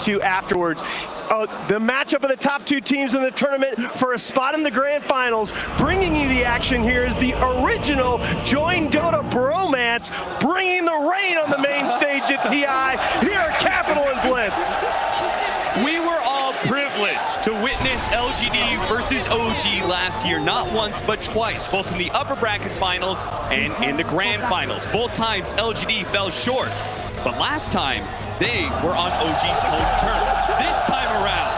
to afterwards. The matchup of the top two teams in the tournament for a spot in the grand finals. Bringing you the action here is the original Join Dota bromance, bringing the rain on the main stage at TI. Here are Capital and Blitz. We were all privileged to witness LGD versus OG last year, not once but twice, both in the upper bracket finals and in the grand finals. Both times LGD fell short, but last time they were on OG's home turf. This time around,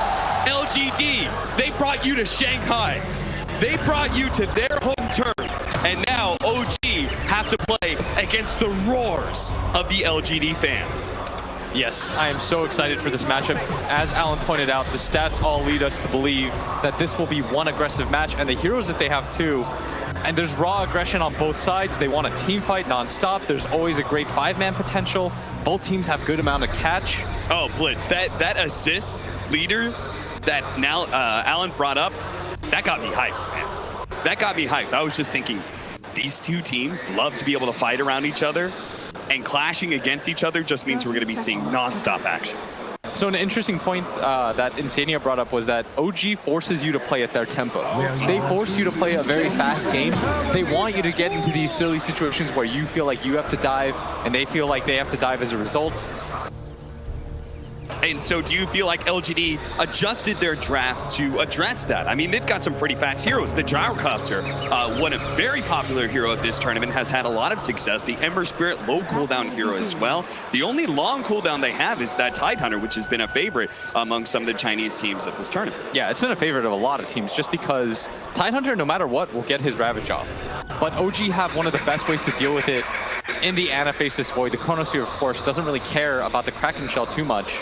LGD, they brought you to Shanghai. They brought you to their home turf, and now OG have to play against the roars of the LGD fans. Yes, I am so excited for this matchup. As Alan pointed out, the stats all lead us to believe that this will be one aggressive match, and the heroes that they have too. And there's raw aggression on both sides. They want a team fight non-stop. There's always a great five-man potential. Both teams have good amount of catch. Oh, Blitz, that assist leader that now Alan brought up, that got me hyped, man. That got me hyped. I was just thinking, these two teams love to be able to fight around each other, and clashing against each other just means we're going to be seeing non-stop action. So an interesting point that Insania brought up was that OG forces you to play at their tempo. They force you to play a very fast game. They want you to get into these silly situations where you feel like you have to dive, and they feel like they have to dive as a result. And so do you feel like LGD adjusted their draft to address that? I mean, they've got some pretty fast heroes. The Gyrocopter, one a very popular hero at this tournament, has had a lot of success. The Ember Spirit, low cooldown hero as well. The only long cooldown they have is that Tidehunter, which has been a favorite among some of the Chinese teams at this tournament. Yeah, it's been a favorite of a lot of teams just because Tidehunter, no matter what, will get his Ravage off. But OG have one of the best ways to deal with it in the Anaphasis Void. The Chronosphere, of course, doesn't really care about the Kraken Shell too much.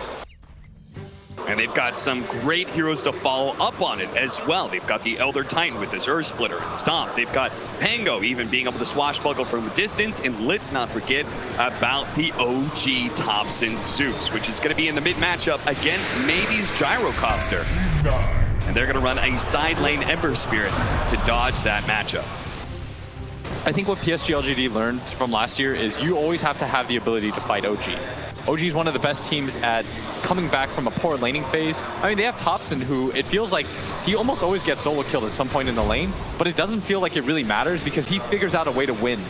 And they've got some great heroes to follow up on it as well. They've got the Elder Titan with his Earth Splitter and Stomp. They've got Pango even being able to swashbuckle from a distance. And let's not forget about the OG Thompson Zeus, which is going to be in the mid matchup against Maybe's Gyrocopter. And they're going to run a side lane Ember Spirit to dodge that matchup. I think what PSG.LGD learned from last year is you always have to have the ability to fight OG. OG is one of the best teams at coming back from a poor laning phase. I mean, they have Thompson, who it feels like he almost always gets solo killed at some point in the lane, but it doesn't feel like it really matters because he figures out a way to win.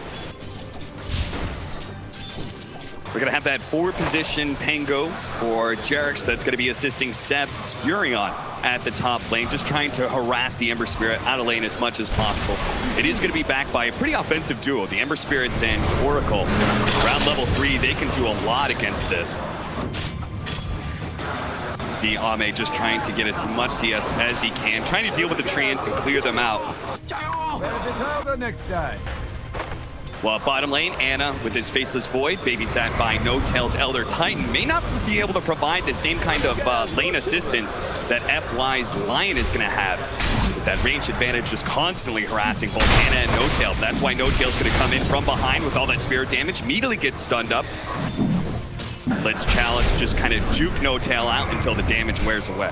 We're going to have that forward position Pango for Jerix that's going to be assisting Seb Spurion at the top lane, just trying to harass the Ember Spirit out of lane as much as possible. It is going to be backed by a pretty offensive duo, the Ember Spirits and Oracle. Around level 3, they can do a lot against this. See Ame just trying to get as much CS as he can, trying to deal with the treants and clear them out. The next day. Well, bottom lane, Anna with his Faceless Void, babysat by No-Tail's Elder Titan, may not be able to provide the same kind of lane assistance that FY's Lion is going to have. With that range advantage just constantly harassing both Anna and No-Tail. That's why No-Tail's going to come in from behind with all that spirit damage, immediately gets stunned up. Lets Chalice just kind of juke No-Tail out until the damage wears away.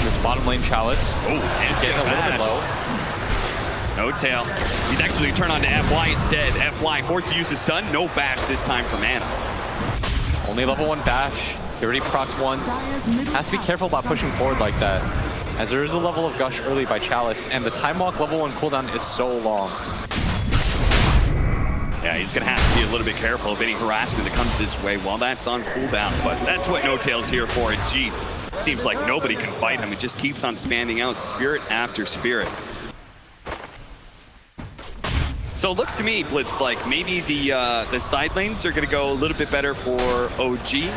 This bottom lane Chalice is getting a little bit low. No-Tail. He's actually turned on to FY instead. FY forced to use his stun. No bash this time from Anna. Only level 1 bash. He already procced once. Has to be careful about pushing forward like that, as there is a level of Gush early by Chalice, and the Time Walk level 1 cooldown is so long. Yeah, he's going to have to be a little bit careful of any harassment that comes his way while that's on cooldown. But that's what No-Tail's here for. And geez, seems like nobody can fight him. It just keeps on spamming out spirit after spirit. So it looks to me, Blitz, like maybe the side lanes are going to go a little bit better for OG.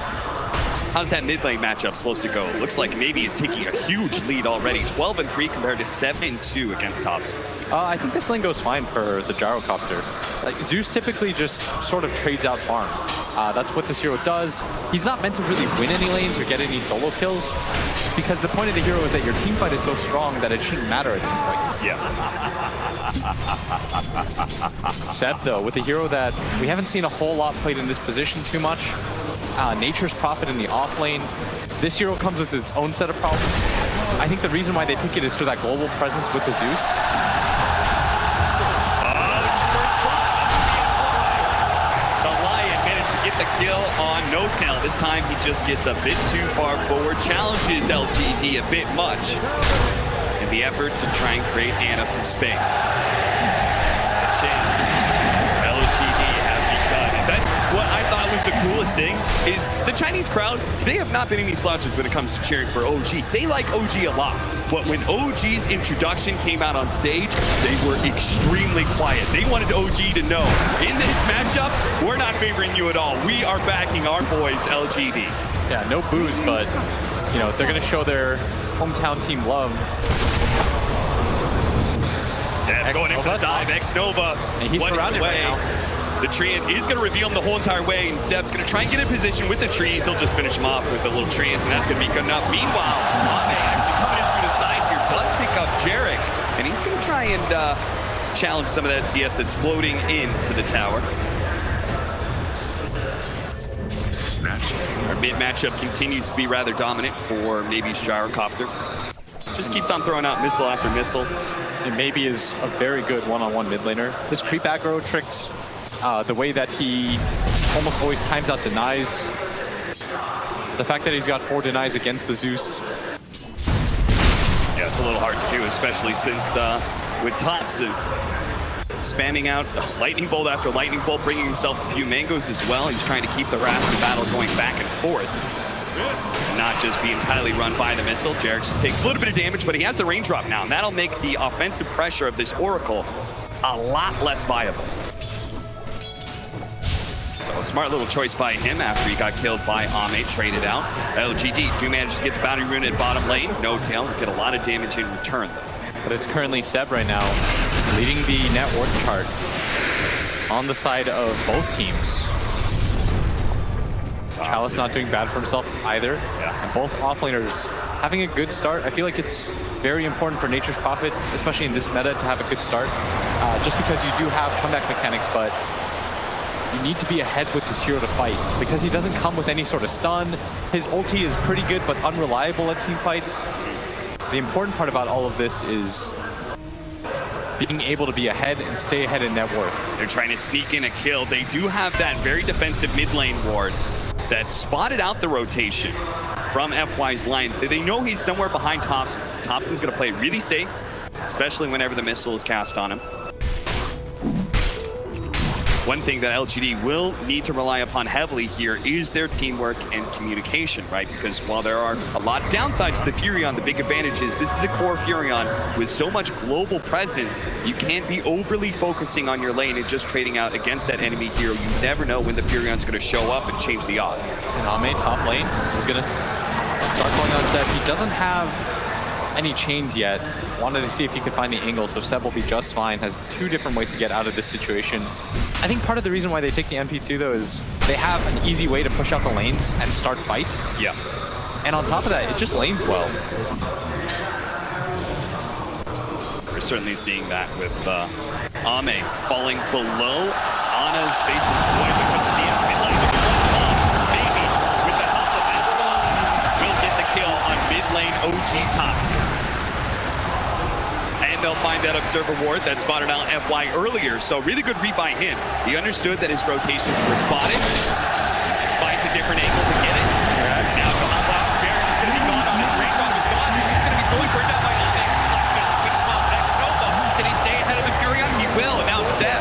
How's that mid lane matchup supposed to go? Looks like maybe it's taking a huge lead already. 12-3 compared to 7-2 against Thompson. I think this lane goes fine for the Gyrocopter. Like, Zeus typically just sort of trades out farm. That's what this hero does. He's not meant to really win any lanes or get any solo kills, because the point of the hero is that your team fight is so strong that it shouldn't matter at some point. Yeah. Seb, though, with a hero that we haven't seen a whole lot played in this position too much, Nature's Prophet in the off lane, this hero comes with its own set of problems. I think the reason why they pick it is for that global presence with the Zeus. The Lion managed to get the kill on no tail. This time he just gets a bit too far forward, challenges LGD a bit much in the effort to try and create Anna some space. A chance LGD have begun. And that's what I thought was the coolest thing, is the Chinese crowd, they have not been any slouches when it comes to cheering for OG. They like OG a lot. But when OG's introduction came out on stage, they were extremely quiet. They wanted OG to know, in this matchup, we're not favoring you at all. We are backing our boys, LGD. Yeah, no boos, but you know, they're gonna show their hometown team love. Seb going in for the dive, X-Nova. And he's surrounded right now. The Treant is going to reveal him the whole entire way, and Seb's going to try and get in position with the trees. He'll just finish him off with a little Treant, and that's going to be good enough. Meanwhile, Ame actually coming in through the side here, does pick up Jerix, and he's going to try and challenge some of that CS that's floating into the tower. Our mid matchup continues to be rather dominant for Navy's Gyrocopter. Just keeps on throwing out missile after missile. And Maybe is a very good one-on-one mid laner. His creep aggro tricks, the way that he almost always times out denies. The fact that he's got 4 denies against the Zeus. Yeah, it's a little hard to do, especially since with Thompson spamming out lightning bolt after lightning bolt, bringing himself a few mangoes as well. He's trying to keep the Rascal battle going back and forth, not just be entirely run by the missile. Jerix takes a little bit of damage, but he has the range drop now, and that'll make the offensive pressure of this Oracle a lot less viable. So a smart little choice by him after he got killed by Ame, traded out. LGD do manage to get the boundary rune at bottom lane. No tail, get a lot of damage in return. But it's currently Seb right now, leading the net worth chart on the side of both teams. Chalice not doing bad for himself either. Yeah. And both offlaners having a good start. I feel like it's very important for Nature's Prophet, especially in this meta, to have a good start. Just because you do have comeback mechanics, but you need to be ahead with this hero to fight, because he doesn't come with any sort of stun. His ulti is pretty good, but unreliable at team fights. So the important part about all of this is being able to be ahead and stay ahead in net worth. They're trying to sneak in a kill. They do have that very defensive mid lane ward that spotted out the rotation from FY's line. So they know he's somewhere behind Thompson. So Thompson's going to play really safe, especially whenever the missile is cast on him. One thing that LGD will need to rely upon heavily here is their teamwork and communication, right? Because while there are a lot of downsides to the Furion, the big advantage is this is a core Furion with so much global presence, you can't be overly focusing on your lane and just trading out against that enemy hero. You never know when the Furion's going to show up and change the odds. And Ame, top lane, is going to start going on Seb. He doesn't have any chains yet. Wanted to see if he could find the angle, so Seb will be just fine. Has 2 different ways to get out of this situation. I think part of the reason why they take the MP2 though is they have an easy way to push out the lanes and start fights. Yeah. And on top of that, it just lanes well. We're certainly seeing that with Ame falling below Ana's faces. Boy, when it comes to the mid lane, maybe with the help of it, will get the kill on mid lane OG Thompson. And they'll find that observer ward that spotted out FY earlier. So really good read by him. He understood that his rotations were spotted. Finds a different angle to get it. Now to hop out. Barrett is going to be gone on his range. Is gone. He's going to be slowly burned down by Ame. Can he stay ahead of the Furion? He will. And now Seb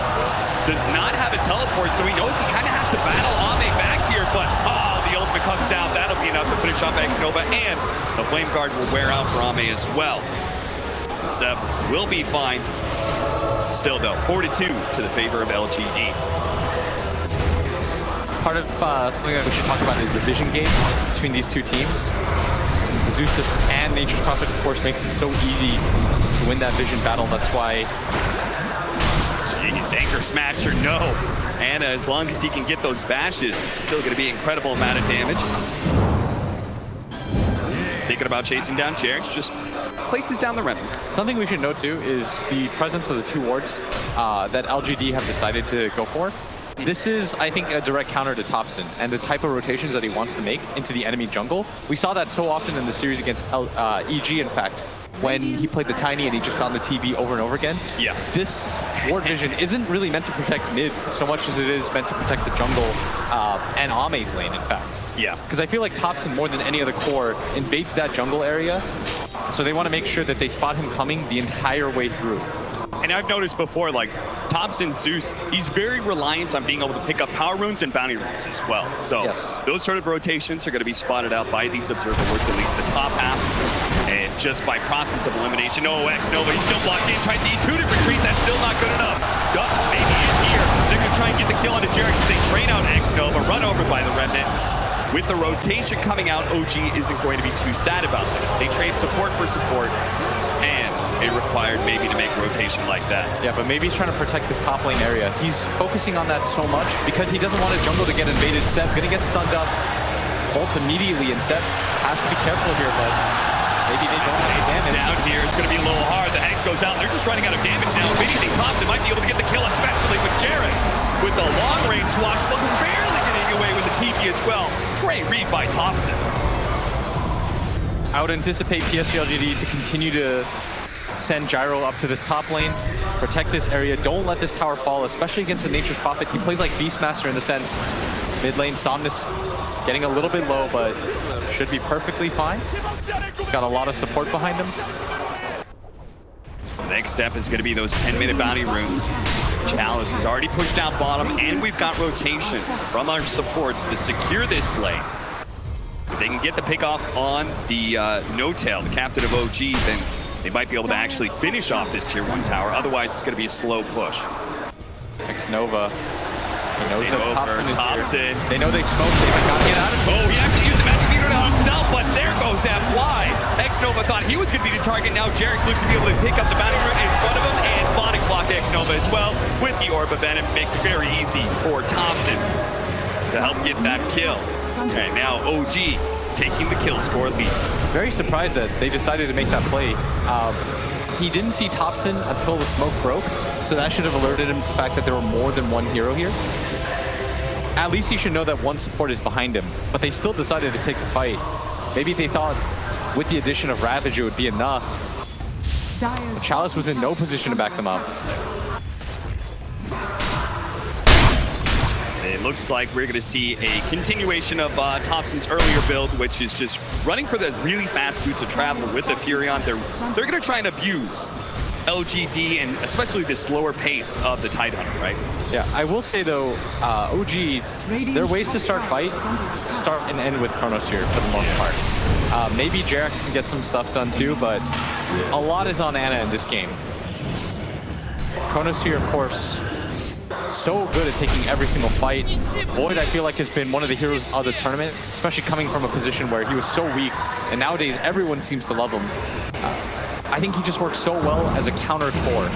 does not have a teleport, so he knows he kind of has to battle Ame back here. But the ultimate comes out. That'll be enough to finish off X-Nova, and the Flame Guard will wear out for Ame as well. Seb will be fine. Still though, 4-2 to the favor of LGD. Part of something that we should talk about is the vision game between these two teams. Zeus and Nature's Prophet, of course, makes it so easy to win that vision battle. That's why Genius Anchor Smasher, no. Anna, as long as he can get those bashes, it's still going to be an incredible amount of damage. Thinking about chasing down Jerix, just places down the rim. Something we should note too is the presence of the 2 wards that LGD have decided to go for. This is, I think, a direct counter to Thompson and the type of rotations that he wants to make into the enemy jungle. We saw that so often in the series against EG, in fact, when he played the Tiny and he just found the TB over and over again. Yeah. This ward vision isn't really meant to protect mid so much as it is meant to protect the jungle and Ame's lane, in fact. Yeah. Because I feel like Thompson, more than any other core, invades that jungle area. So they want to make sure that they spot him coming the entire way through. And I've noticed before, like, Thompson Zeus, he's very reliant on being able to pick up power runes and bounty runes as well. So those sort of rotations are going to be spotted out by these observer wards, at least the top half. And just by process of elimination, X-Nova, he's still blocked in, tries to intuitive retreat, that's still not good enough. Maybe in here, they're going to try and get the kill onto Jarex as they train out X-Nova, run over by the Remnant. With the rotation coming out, OG isn't going to be too sad about that. They trade support for support, and it required maybe to make a rotation like that. Yeah, but maybe he's trying to protect this top lane area. He's focusing on that so much because he doesn't want a jungle to get invaded. Seth gonna get stunned up. Ult immediately, and Seth has to be careful here, but maybe they don't have the damage. Down here, it's gonna be a little hard. The Hex goes out, and they're just running out of damage now. If anything, Thompson might be able to get the kill, especially with Jarex. With the long-range swash, but barely getting away with the TP as well. Great read by Thompson. I would anticipate PSG.LGD to continue to send Gyro up to this top lane, protect this area, don't let this tower fall, especially against the Nature's Prophet. He plays like Beastmaster in the sense. Mid lane, Somnus getting a little bit low, but should be perfectly fine. He's got a lot of support behind him. The next step is going to be those 10-minute bounty runes. Chalice is already pushed down bottom, and we've got rotations from our supports to secure this lane. If they can get the pick off on the No-Tail, the captain of OG, then they might be able to actually finish off this tier 1 tower. Otherwise, it's going to be a slow push. X-Nova. He knows that Thompson is here. They know they smoked. They might not get out of it. Oh, he actually used the magic meter on himself, but there goes FY. X-Nova thought he was going to be the target. Now Jarex looks to be able to pick up the bounty rune in front of him, and Bonic blocked X-Nova as well with the Orb of Venom. Makes it very easy for Thompson to help get that kill. And now OG taking the kill score lead. Very surprised that they decided to make that play. He didn't see Thompson until the smoke broke, so that should have alerted him to the fact that there were more than one hero here. At least he should know that one support is behind him, but they still decided to take the fight. Maybe they thought with the addition of Ravage it would be enough. Chalice was in no position to back them up. It looks like we're going to see a continuation of Thompson's earlier build, which is just running for the really fast boots of travel with the Furion. They're going to try and abuse LGD and especially the slower pace of the Tidehunter, right? Yeah, I will say though, OG, their ways to start and end with Chronos here for the most part. Maybe Jarex can get some stuff done too, but a lot is on Ana in this game. Chronos here, of course, so good at taking every single fight. Void, I feel like, has been one of the heroes of the tournament, especially coming from a position where he was so weak, and nowadays everyone seems to love him. I think he just works so well as a counter core.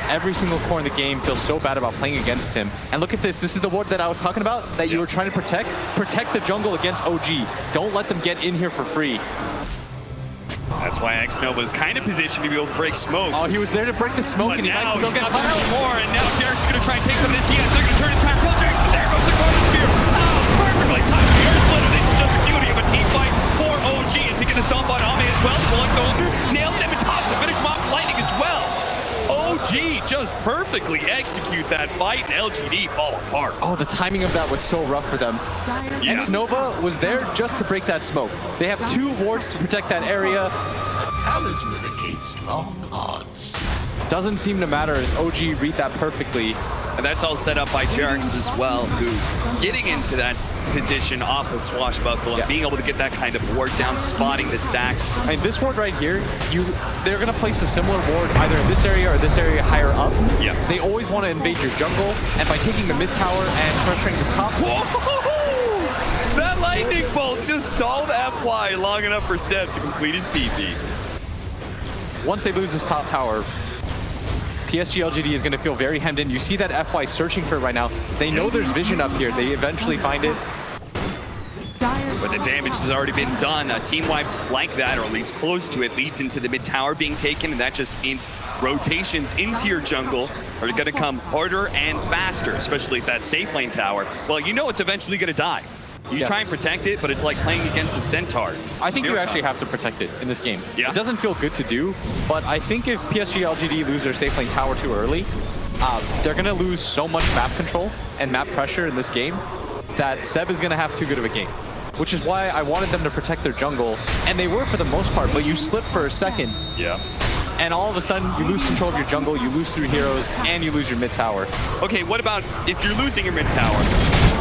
Every single core in the game feels so bad about playing against him. And look at this. This is the ward that I was talking about that you were trying to protect. Protect the jungle against OG. Don't let them get in here for free. That's why X-Nova is kind of positioned to be able to break smokes. Oh, he was there to break the smoke, and he might still get punished. More, and now Jarex is going to try and take some of this. They're going to turn and try and kill Jarex, but there goes the Chronos Spear. Oh, perfectly timed the air splitter. This is just a beauty of a team fight for OG, and picking this off on Ame as well. Pulling going through, nails him and top to finish him off with lightning as well. OG just perfectly execute that fight, and LGD fall apart. Oh, the timing of that was so rough for them. Yeah. X-Nova was there just to break that smoke. They have 2 wards to protect that area. A talisman against long odds. Doesn't seem to matter as OG read that perfectly. And that's all set up by Jarex as well, who getting into that position off of Swashbuckle and being able to get that kind of ward down, spotting the stacks. I mean, this ward right here, they're going to place a similar ward either in this area or this area higher up. Yeah. They always want to invade your jungle, and by taking the mid tower and pressuring this top. Whoa! That lightning bolt just stalled FY long enough for Seb to complete his TP. Once they lose this top tower, PSG.LGD is going to feel very hemmed in. You see that FY searching for it right now. They know there's vision up here. They eventually find it. But the damage has already been done. A team wipe like that, or at least close to it, leads into the mid tower being taken, and that just means rotations into your jungle are going to come harder and faster, especially if that safe lane tower, well, you know it's eventually going to die. You try and protect it, but it's like playing against a centaur. I think you actually have to protect it in this game. Yeah. It doesn't feel good to do, but I think if PSG.LGD lose their safe lane tower too early, they're going to lose so much map control and map pressure in this game that Seb is going to have too good of a game, which is why I wanted them to protect their jungle, and they were for the most part, but you slip for a second. Yeah. And all of a sudden, you lose control of your jungle, you lose through heroes, and you lose your mid tower. Okay, what about if you're losing your mid tower?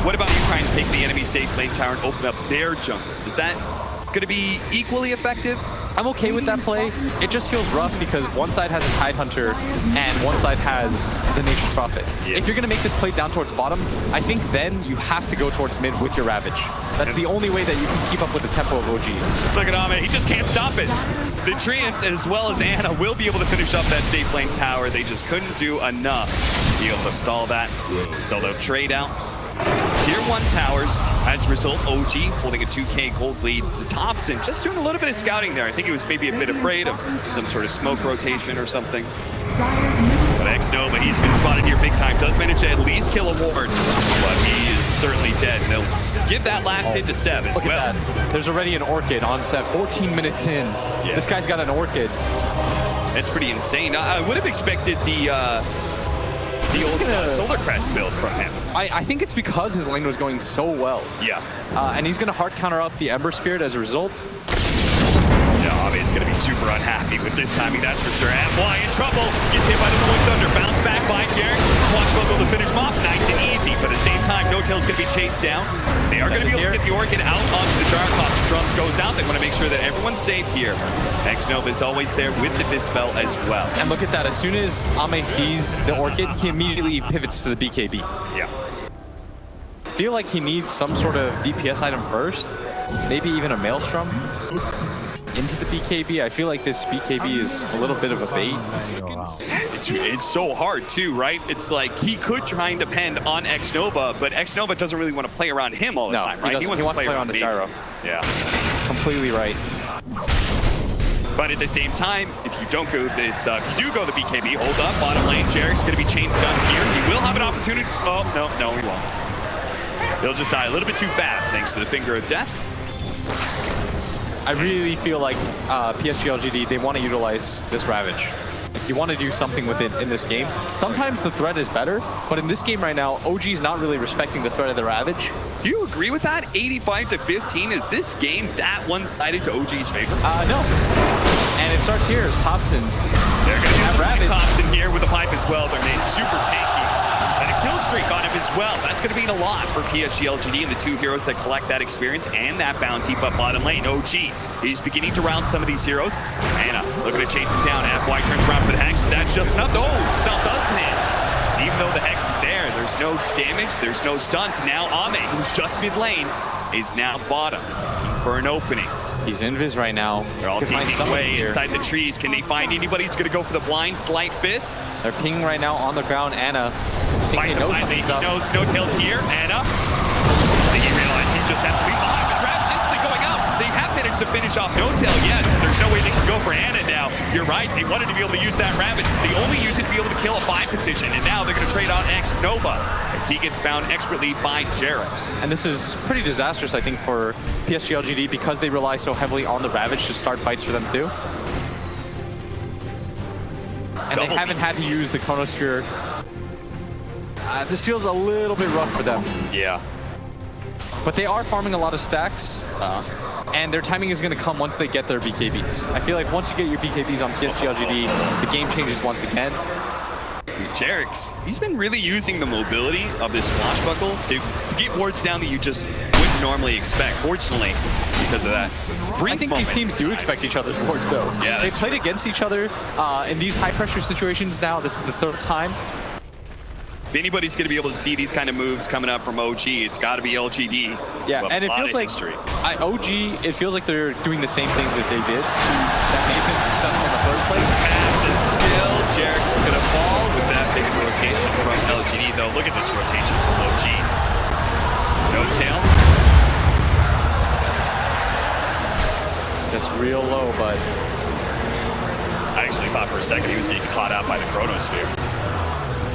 What about you trying to take the enemy safe lane tower and open up their jungle? Is that going to be equally effective? I'm okay with that play. It just feels rough because one side has a Tidehunter and one side has the Nature's Prophet. Yeah. If you're going to make this play down towards bottom, I think then you have to go towards mid with your Ravage. That's the only way that you can keep up with the tempo of OG. Look at Ame, he just can't stop it. The Treants, as well as Ana, will be able to finish up that safe lane tower. They just couldn't do enough to be able to stall that. So they'll trade out Tier 1 towers. As a result, OG holding a 2K gold lead to Thompson, just doing a little bit of scouting there. I think he was maybe a bit afraid of some sort of smoke rotation or something. But X-Nova, he's been spotted here big time. Does manage to at least kill a ward, but he is certainly dead. And they'll give that last hit to Seb as well. There's already an Orchid on Seb, 14 minutes in. Yeah. This guy's got an Orchid. It's pretty insane. I would have expected the old Solar Crest build from him. I think it's because his lane was going so well. Yeah. And he's going to hard counter up the Ember Spirit as a result. Yeah, Abe is going to be super unhappy with this timing, that's for sure. FY in trouble. Gets hit by the Rolling Thunder. Bounce back by Jarek. Swashbuckle to finish him off. Nice and easy. But at the same time, No Tail's going to be chased down. They are going to be able to get the Orchid out onto the Gyrocopter. Drums goes out. They want to make sure that everyone's safe here. X-Nova is always there with the Dispel as well. And look at that. As soon as Ame sees the Orchid, he immediately pivots to the BKB. Yeah. I feel like he needs some sort of DPS item first. Maybe even a Maelstrom into the BKB. I feel like this BKB is a little bit of a bait. It's so hard too, right? It's like he could try and depend on X-Nova, but X-Nova doesn't really want to play around him all the time, right? He wants to play around the gyro. Yeah. Completely right. But at the same time, if you don't go this, if you do go the BKB, hold up, bottom lane, Jarek's going to be chain stunned here. He will have an opportunity to, oh, no, he won't. He'll just die a little bit too fast thanks to the Finger of Death. I really feel like PSG.LGD, they want to utilize this Ravage. Like, you want to do something with it in this game. Sometimes the threat is better, but in this game right now, OG's not really respecting the threat of the Ravage. Do you agree with that? 85-15, is this game that one-sided to OG's favor? No. And it starts here as Thompson. They're going to have Thompson here with a pipe as well. They're made super tanky. And a kill streak on him as well. That's going to mean a lot for PSG.LGD and the two heroes that collect that experience and that bounty. But bottom lane, OG, he's beginning to round some of these heroes. Ana looking to chase him down. FY turns around for the Hex, but that's just enough. Oh, stun doesn't hit. Even though the Hex is there, there's no damage, there's no stuns. Now Ame, who's just mid lane, is now bottom for an opening. He's invis right now. They're all teaming away inside the trees. Can they find anybody who's going to go for the blind slight fist? They're pinging right now on the ground. Ana. He knows No Tail's here. Ana. I think he realized he just has to be behind. The Ravage instantly going out. They have managed to finish off No Tail, yes. There's no way they can go for Ana now. You're right. They wanted to be able to use that Ravage. They only use it to be able to kill a 5 position. And now they're going to trade out X-Nova as he gets bound expertly by Jarex. And this is pretty disastrous, I think, for PSG.LGD because they rely so heavily on the Ravage to start fights for them too. And they haven't had to use the Chronosphere. This feels a little bit rough for them. Yeah. But they are farming a lot of stacks. And their timing is going to come once they get their BKBs. I feel like once you get your BKBs on PSG.LGD, the game changes once again. Jarex, he's been really using the mobility of this Swashbuckle to get wards down that you just wouldn't normally expect, fortunately, because of that. I think these teams do expect each other's wards, though. Yeah, they played against each other in these high-pressure situations now. This is the 3rd time. If anybody's going to be able to see these kind of moves coming up from OG, it's got to be LGD. Yeah, and it feels like OG, it feels like they're doing the same things that they did that made them successful in the first place. Massive kill. Jarex is going to fall with that big rotation from LGD, though. Look at this rotation from OG. No Tail. That's real low, but I actually thought for a second he was getting caught out by the Chronosphere.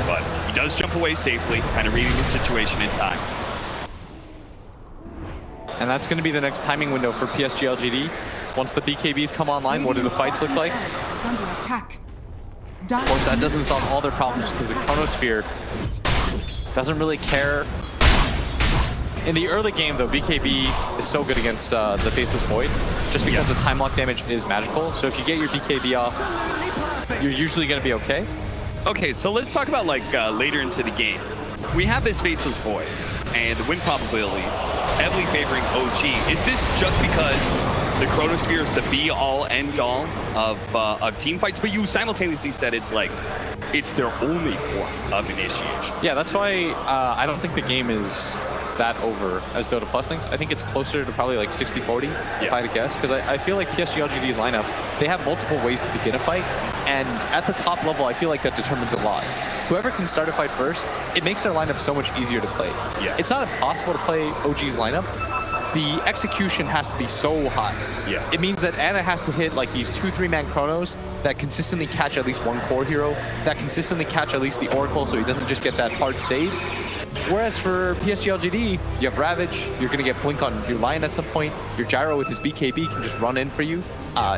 But he does jump away safely, kind of reading the situation in time. And that's going to be the next timing window for PSG.LGD. Once the BKBs come online, what do the fights look like? Under attack. Of course, that doesn't solve all their problems because the Chronosphere doesn't really care In the early game, though, BKB is so good against the Faceless Void, just because the time lock damage is magical. So if you get your BKB off, you're usually going to be okay. Okay, so let's talk about like later into the game. We have this Faceless Void, and the win probability heavily favoring OG. Is this just because the Chronosphere is the be-all, end-all of team fights? But you simultaneously said it's like, it's their only form of initiation. Yeah, that's why I don't think the game is that over as Dota Plus thinks. I think it's closer to probably like 60-40, if I had to guess, because I feel like PSG.LGD's lineup, they have multiple ways to begin a fight, and at the top level, I feel like that determines a lot. Whoever can start a fight first, it makes their lineup so much easier to play. Yeah. It's not impossible to play OG's lineup. The execution has to be so high. Yeah. It means that Anna has to hit like these 2-3-man chronos that consistently catch at least one core hero, that consistently catch at least the Oracle so he doesn't just get that hard save. Whereas for PSG.LGD, you have Ravage, you're going to get Blink on your Lion at some point, your Gyro with his BKB can just run in for you,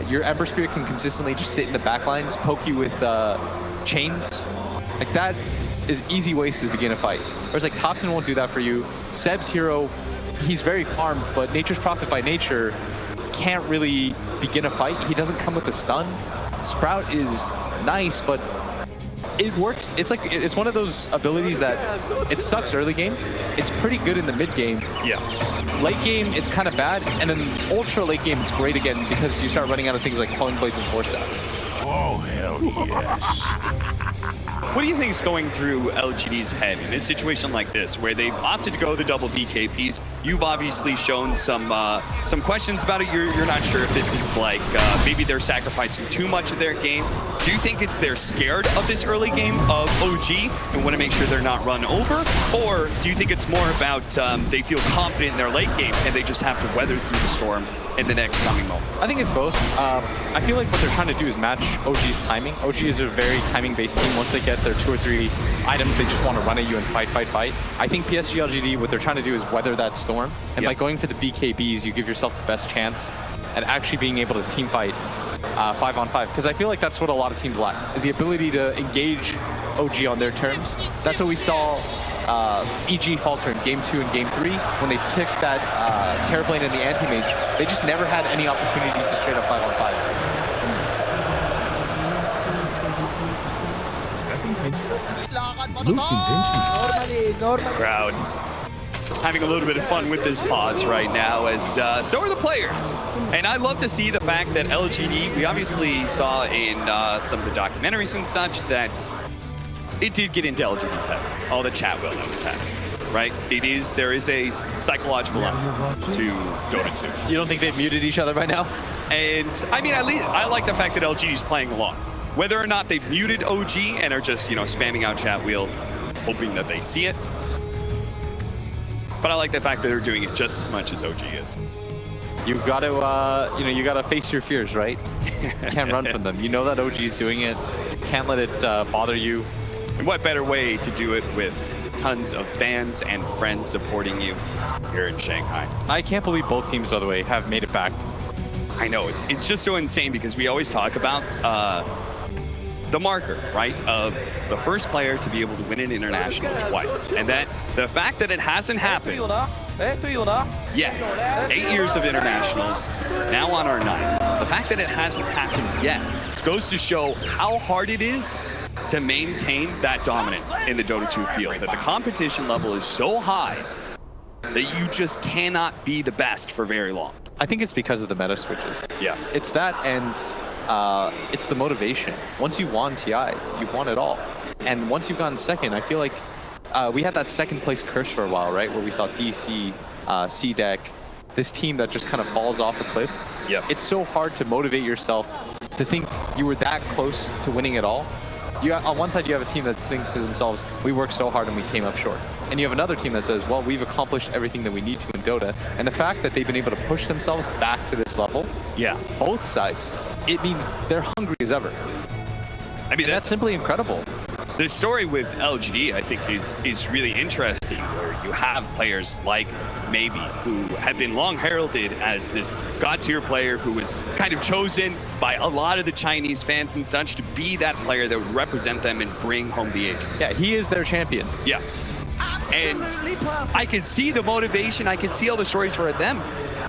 your Ember Spirit can consistently just sit in the back lines, poke you with chains. Like that is easy ways to begin a fight. Whereas like Topson won't do that for you. Seb's hero, he's very farmed, but Nature's Prophet by nature can't really begin a fight. He doesn't come with a stun. Sprout is nice, but it works. It's like, it's one of those abilities that it sucks early game. It's pretty good in the mid game. Yeah. Late game, it's kind of bad. And then ultra late game, it's great again because you start running out of things like Culling Blades and Force Stats. Oh, hell yes. What do you think is going through LGD's head in a situation like this, where they've opted to go the double BKPs? You've obviously shown some questions about it. You're not sure if this is like maybe they're sacrificing too much of their game. Do you think it's they're scared of this early game of OG and want to make sure they're not run over? Or do you think it's more about they feel confident in their late game and they just have to weather through the storm in the next coming moments? I think it's both. I feel like what they're trying to do is match OG's timing. OG is a very timing-based team. Once they get their 2 or 3 items, they just want to run at you and fight, fight, fight. I think PSG.LGD, what they're trying to do is weather that storm. And by going for the BKBs, you give yourself the best chance at actually being able to team fight 5-on-5. Because I feel like that's what a lot of teams lack, is the ability to engage OG on their terms. That's what we saw EG falter in Game 2 and Game 3 when they took that Terraplane and the Anti-Mage. They just never had any opportunities to straight up 5-on-5. Crowd having a little bit of fun with this pause right now, as so are the players. And I love to see the fact that LGD, we obviously saw in some of the documentaries and such that it did get into LGD's head. All the chat will know is happening, right? There is a psychological element to Dota 2. You don't think they've muted each other by now? And I mean, I like the fact that LGD's playing along. Whether or not they've muted OG and are just, spamming out chat wheel, hoping that they see it. But I like the fact that they're doing it just as much as OG is. You've got to, you got to face your fears, right? You can't run from them. You know that OG's doing it. You can't let it bother you. And what better way to do it with tons of fans and friends supporting you here in Shanghai? I can't believe both teams, by the way, have made it back. I know, it's just so insane because we always talk about the marker, right, of the first player to be able to win an international twice. And that the fact that it hasn't happened yet, 8 years of internationals, now on our 9th, the fact that it hasn't happened yet goes to show how hard it is to maintain that dominance in the Dota 2 field, that the competition level is so high that you just cannot be the best for very long. I think it's because of the meta switches. Yeah. It's that, and it's the motivation. Once you won TI, you've won it all. And once you've gotten second, I feel like we had that second place curse for a while, right? Where we saw DC, C-Deck, this team that just kind of falls off a cliff. Yeah. It's so hard to motivate yourself to think you were that close to winning it all. On one side, you have a team that thinks to themselves, we worked so hard and we came up short. And you have another team that says, well, we've accomplished everything that we need to in Dota. And the fact that they've been able to push themselves back to this level, both sides, it means they're hungry as ever. I mean, that's simply incredible. The story with LGD, I think, is really interesting, where you have players like Maybe, who have been long heralded as this god-tier player who was kind of chosen by a lot of the Chinese fans and such to be that player that would represent them and bring home the ages. Yeah, he is their champion. Yeah. And I can see the motivation, I can see all the stories for them.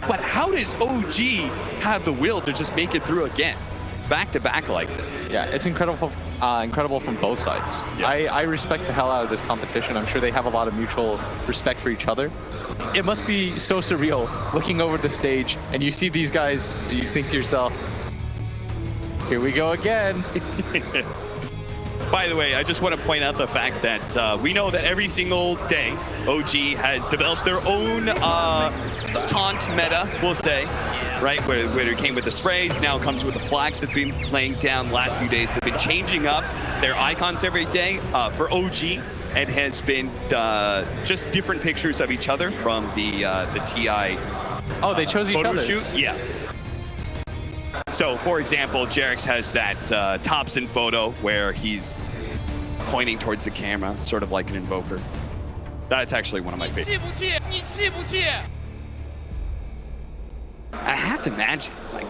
But how does OG have the will to just make it through again? Back to back like this. Yeah, it's incredible from both sides. Yeah. I respect the hell out of this competition. I'm sure they have a lot of mutual respect for each other. It must be so surreal looking over the stage and you see these guys, you think to yourself, here we go again. By the way, I just want to point out the fact that we know that every single day, OG has developed their own taunt meta, we'll say, right? Where it came with the sprays, now it comes with the flags they've been laying down the last few days. They've been changing up their icons every day for OG, and has been just different pictures of each other from the TI. Oh, they chose each photo other's. shoot. Yeah. So, for example, Jarex has that Thompson photo where he's pointing towards the camera, sort of like an invoker. That's actually one of my favorites. I have to imagine, like,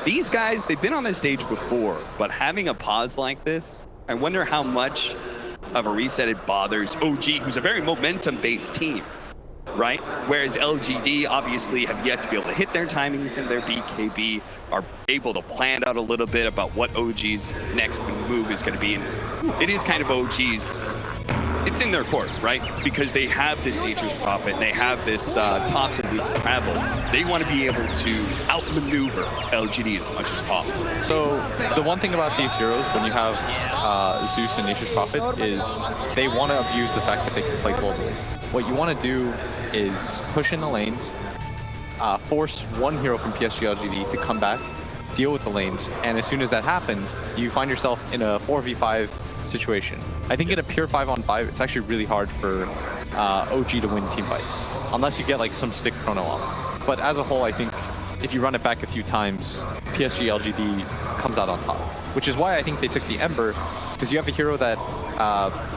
these guys, they've been on this stage before, but having a pause like this, I wonder how much of a reset it bothers OG, who's a very momentum-based team. Right? Whereas LGD obviously have yet to be able to hit their timings in their BKB, are able to plan out a little bit about what OG's next move is going to be. And it is kind of OG's, it's in their court, right? Because they have this Nature's Prophet, they have this Thompson Boots of Travel. They want to be able to outmaneuver LGD as much as possible. So the one thing about these heroes when you have Zeus and Nature's Prophet is they want to abuse the fact that they can play globally. What you want to do is push in the lanes, force one hero from PSG.LGD to come back, deal with the lanes, and as soon as that happens, you find yourself in a 4v5 situation. I think in a pure 5-on-5, it's actually really hard for OG to win team fights, unless you get like some sick chrono off. But as a whole, I think if you run it back a few times, PSG.LGD comes out on top, which is why I think they took the Ember, because you have a hero that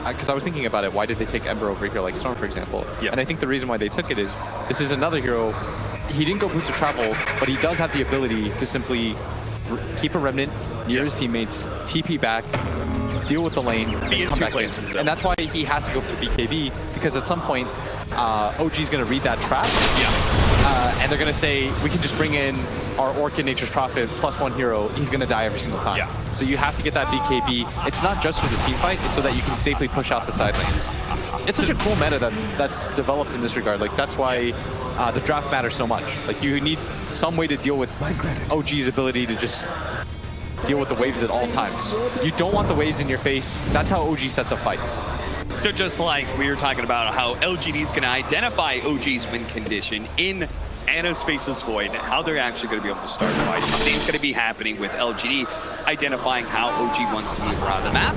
because I was thinking about it, why did they take Ember over here like Storm, for example? Yeah. And I think the reason why they took it is, this is another hero, he didn't go Boots of Travel, but he does have the ability to simply keep a Remnant near his teammates, TP back, deal with the lane, Be in come two back places, in. And that's why he has to go for BKB, because at some point, OG's going to read that trap. And they're going to say, we can just bring in our Orchid Nature's Prophet plus one hero. He's going to die every single time. Yeah. So you have to get that BKB. It's not just for the team fight, it's so that you can safely push out the side lanes. It's such a cool meta that's developed in this regard. Like, that's why the draft matters so much. Like, you need some way to deal with OG's ability to just deal with the waves at all times. You don't want the waves in your face. That's how OG sets up fights. So just like we were talking about how LGD is going to identify OG's win condition in Anna's Faceless Void, how they're actually going to be able to start fights. The same's going to be happening with LGD, identifying how OG wants to move around the map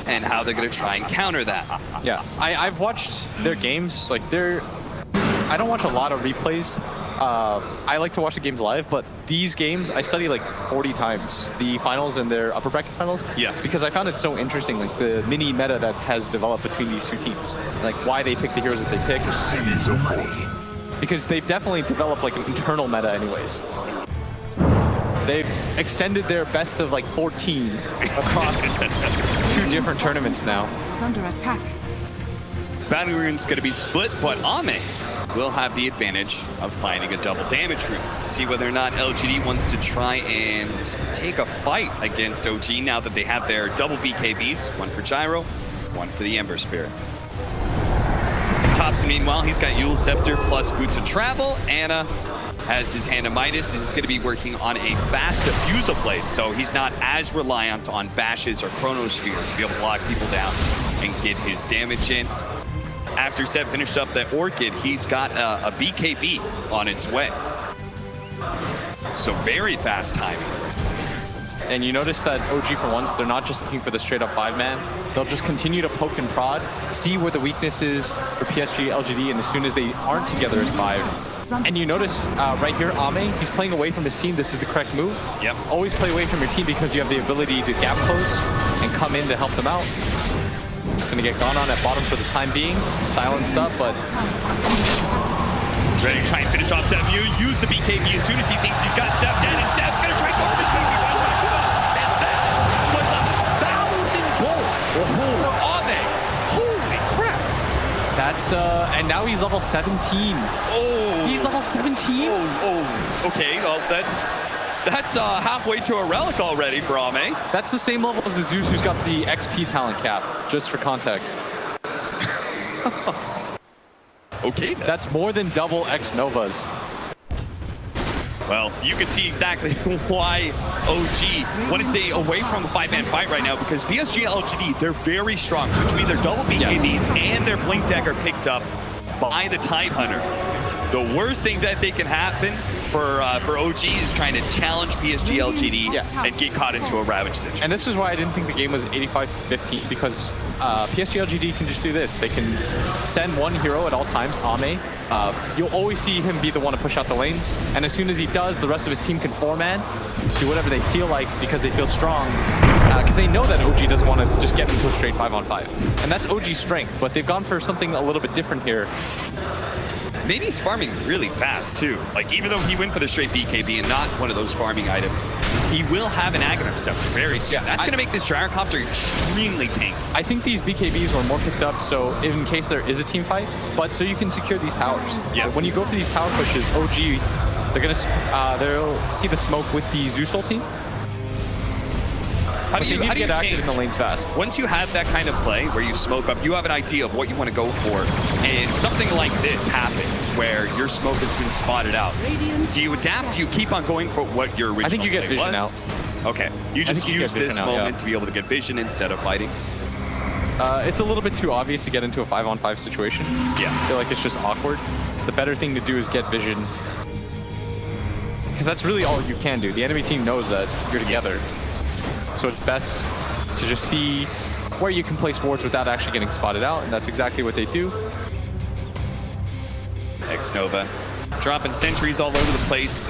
and how they're going to try and counter that. Yeah, I've watched their games. Like, I don't watch a lot of replays. I like to watch the games live, but these games I study like 40 times. The finals and their upper bracket finals. Yeah. Because I found it so interesting, like the mini meta that has developed between these two teams. Like, why they pick the heroes that they pick. Because they've definitely developed like an internal meta anyways. They've extended their best of like 14 across 2 different tournaments now. It's under attack. Battle Rune's going to be split, but Ame will have the advantage of finding a double damage rune. See whether or not LGD wants to try and take a fight against OG now that they have their double BKBs, one for Gyro, one for the Ember Spirit. Thompson, meanwhile, he's got Yule Scepter plus Boots of Travel. Anna has his Hand of Midas and is going to be working on a fast Diffusal Blade, so he's not as reliant on bashes or Chronosphere to be able to lock people down and get his damage in. After Seth finished up that Orchid, he's got a BKB on its way. So very fast timing. And you notice that OG, for once, they're not just looking for the straight up 5-man. They'll just continue to poke and prod, see where the weakness is for PSG.LGD, and as soon as they aren't together as 5. And you notice right here, Ame, he's playing away from his team. This is the correct move. Yep. Always play away from your team because you have the ability to gap close and come in to help them out. Gonna get gone on at bottom for the time being. Silenced up, but ready to try and finish off Seth. You use the BKB as soon as he thinks he's got Seth dead, and Seth's gonna try to go for his BKB. And that was 1,000 gold for Ame. Holy crap! That's and now he's level 17. Oh, He's level 17. Oh, okay. Well, that's halfway to a relic already for Ame. That's the same level as the Zeus who's got the XP talent cap, just for context. Okay. That's more than double X Novas. Well, you can see exactly why OG want to stay away from the 5-man fight right now, because PSG.LGD, they're very strong, which means their double BKBs and their Blink Deck are picked up by the Tide Hunter. The worst thing that they can happen for OG is trying to challenge PSG.LGD and get caught into a Ravage situation. And this is why I didn't think the game was 85-15, because PSG.LGD can just do this. They can send one hero at all times, Ame. You'll always see him be the one to push out the lanes, and as soon as he does, the rest of his team can 4-man, do whatever they feel like because they feel strong, because they know that OG doesn't want to just get into a straight 5-on-5. And that's OG's strength, but they've gone for something a little bit different here. Maybe he's farming really fast too. Like, even though he went for the straight BKB and not one of those farming items, he will have an Aghanim Scepter very soon. That's going to make this Gyrocopter extremely tanky. I think these BKBs were more picked up so in case there is a team fight, but so you can secure these towers. Yeah. When you go for these tower pushes, OG, they'll see the smoke with the Zeus ulti. How do you get active in the lanes fast? Once you have that kind of play where you smoke up, you have an idea of what you want to go for, and something like this happens where your smoke has been spotted out. Do you adapt? Do you keep on going for what your original I think you get vision out. Okay, you just use this moment to be able to get vision instead of fighting. It's a little bit too obvious to get into a 5-on-5 situation. Yeah. I feel like it's just awkward. The better thing to do is get vision, because that's really all you can do. The enemy team knows that you're together. So it's best to just see where you can place wards without actually getting spotted out, and that's exactly what they do. X-Nova dropping sentries all over the place,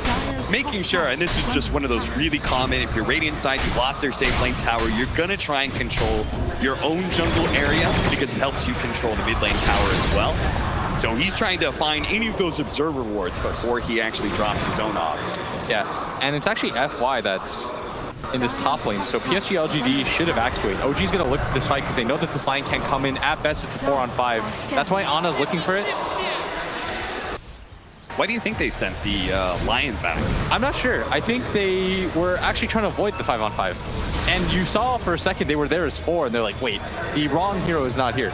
making sure, and this is just one of those really common, if you're Radiant side, you've lost their safe lane tower, you're going to try and control your own jungle area because it helps you control the mid lane tower as well. So he's trying to find any of those observer wards before he actually drops his own ops. Yeah, and it's actually FY that's in this top lane, so PSG.LGD should have activated. OG's going to look for this fight because they know that this line can't come in. At best, it's a 4-on-5. That's why Ana's looking for it. Why do you think they sent the Lion back? I'm not sure. I think they were actually trying to avoid the 5-on-5. And you saw for a second they were there as 4, and they're like, wait, the wrong hero is not here.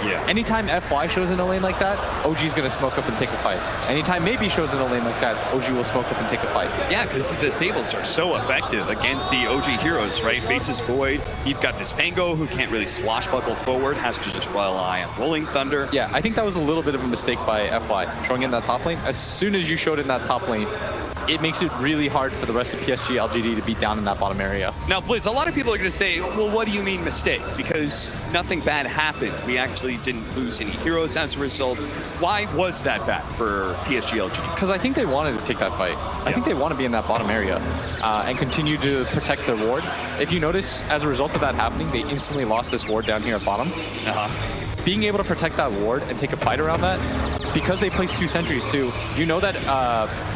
Yeah. Anytime FY shows in a lane like that, OG's going to smoke up and take a fight. Anytime maybe shows in a lane like that, OG will smoke up and take a fight. Yeah, because the disables are so effective against the OG heroes, right? Faces Void, you've got this Pango who can't really swashbuckle forward, has to just rely on Rolling Thunder. Yeah, I think that was a little bit of a mistake by FY, showing in that top lane. As soon as you showed in that top lane, it makes it really hard for the rest of PSG.LGD to be down in that bottom area. Now, Blitz, a lot of people are going to say, well, what do you mean mistake? Because nothing bad happened. We actually didn't lose any heroes as a result. Why was that bad for PSG.LGD? Because I think they wanted to take that fight. I think they want to be in that bottom area and continue to protect their ward. If you notice, as a result of that happening, they instantly lost this ward down here at bottom. Being able to protect that ward and take a fight around that, because they place 2 sentries too, you know that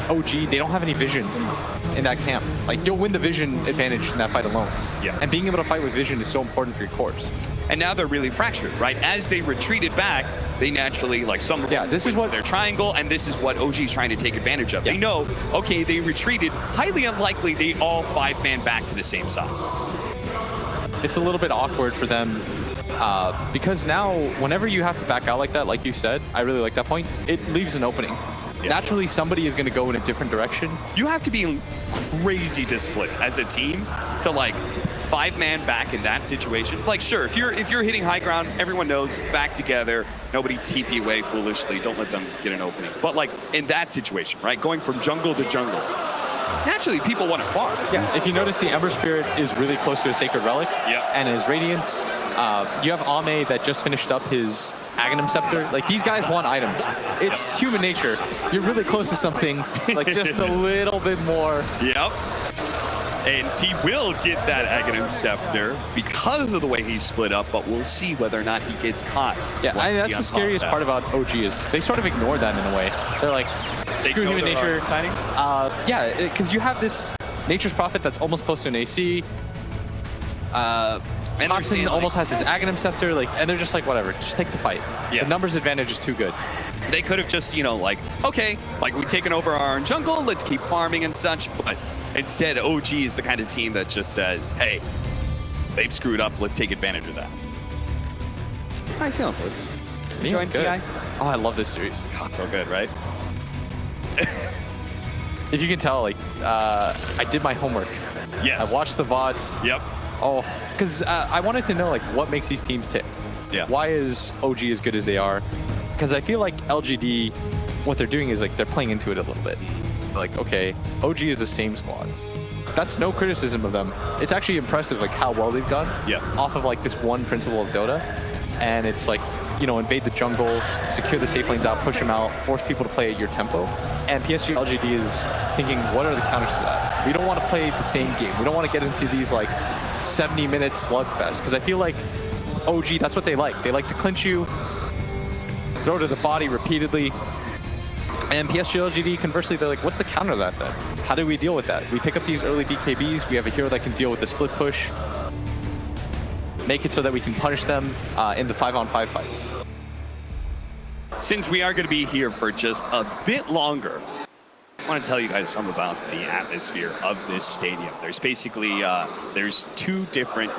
OG, they don't have any vision in that camp. Like, you'll win the vision advantage in that fight alone. Yeah. And being able to fight with vision is so important for your cores. And now they're really fractured, right? As they retreated back, they naturally, like, some this is what their triangle, and this is what OG is trying to take advantage of. They know, okay, they retreated, highly unlikely they all 5-man back to the same side. It's a little bit awkward for them. Because now, whenever you have to back out like that, like you said, I really like that point, it leaves an opening. Yeah. Naturally, somebody is going to go in a different direction. You have to be crazy disciplined as a team to, like, 5-man back in that situation. Like, sure, if you're hitting high ground, everyone knows, back together, nobody TP away foolishly, don't let them get an opening. But, like, in that situation, right, going from jungle to jungle, naturally, people want to farm. Yeah, if you notice, the Ember Spirit is really close to a Sacred Relic. Yeah. And his Radiance. You have Ame that just finished up his Aghanim Scepter. Like, these guys want items. It's human nature. You're really close to something, like, just a little bit more. Yep. And he will get that Aghanim Scepter because of the way he's split up, but we'll see whether or not he gets caught. Yeah, that's the scariest part about OG is they sort of ignore that in a way. They're like, screw human nature. Yeah, because you have this Nature's Prophet that's almost close to an AC. And Toxin like, almost has his Aghanim Scepter, like, and they're just like, whatever, just take the fight. Yeah. The numbers advantage is too good. they could have just, you know, like, okay, like we've taken over our own jungle, let's keep farming and such. But instead, OG is the kind of team that just says, hey, they've screwed up, let's take advantage of that. How are you feeling, Blitz? Enjoying Good. TI? Oh, I love this series. God, so good, right? If you can tell, like, I did my homework. Yes. I watched the VODs. Yep. Oh, because I wanted to know, like, what makes these teams tick. Yeah. Why is OG as good as they are? Because I feel like LGD, what they're doing is, like, they're playing into it a little bit. Like, okay, OG is the same squad. That's no criticism of them. It's actually impressive, like, how well they've done. Yeah. Off of, like, this one principle of Dota. And it's like, you know, invade the jungle, secure the safe lanes out, push them out, force people to play at your tempo. And PSG.LGD is thinking, what are the counters to that? We don't want to play the same game. We don't want to get into these, like, 70-minute slugfest. Because I feel like OG, that's what they like. They like to clinch you, throw to the body repeatedly. And PSG.LGD, conversely, they're like, what's the counter to that then? How do we deal with that? We pick up these early BKBs. We have a hero that can deal with the split push. Make it so that we can punish them in the 5-on-5 fights. Since we are going to be here for just a bit longer, I want to tell you guys something about the atmosphere of this stadium. There's basically, there's two different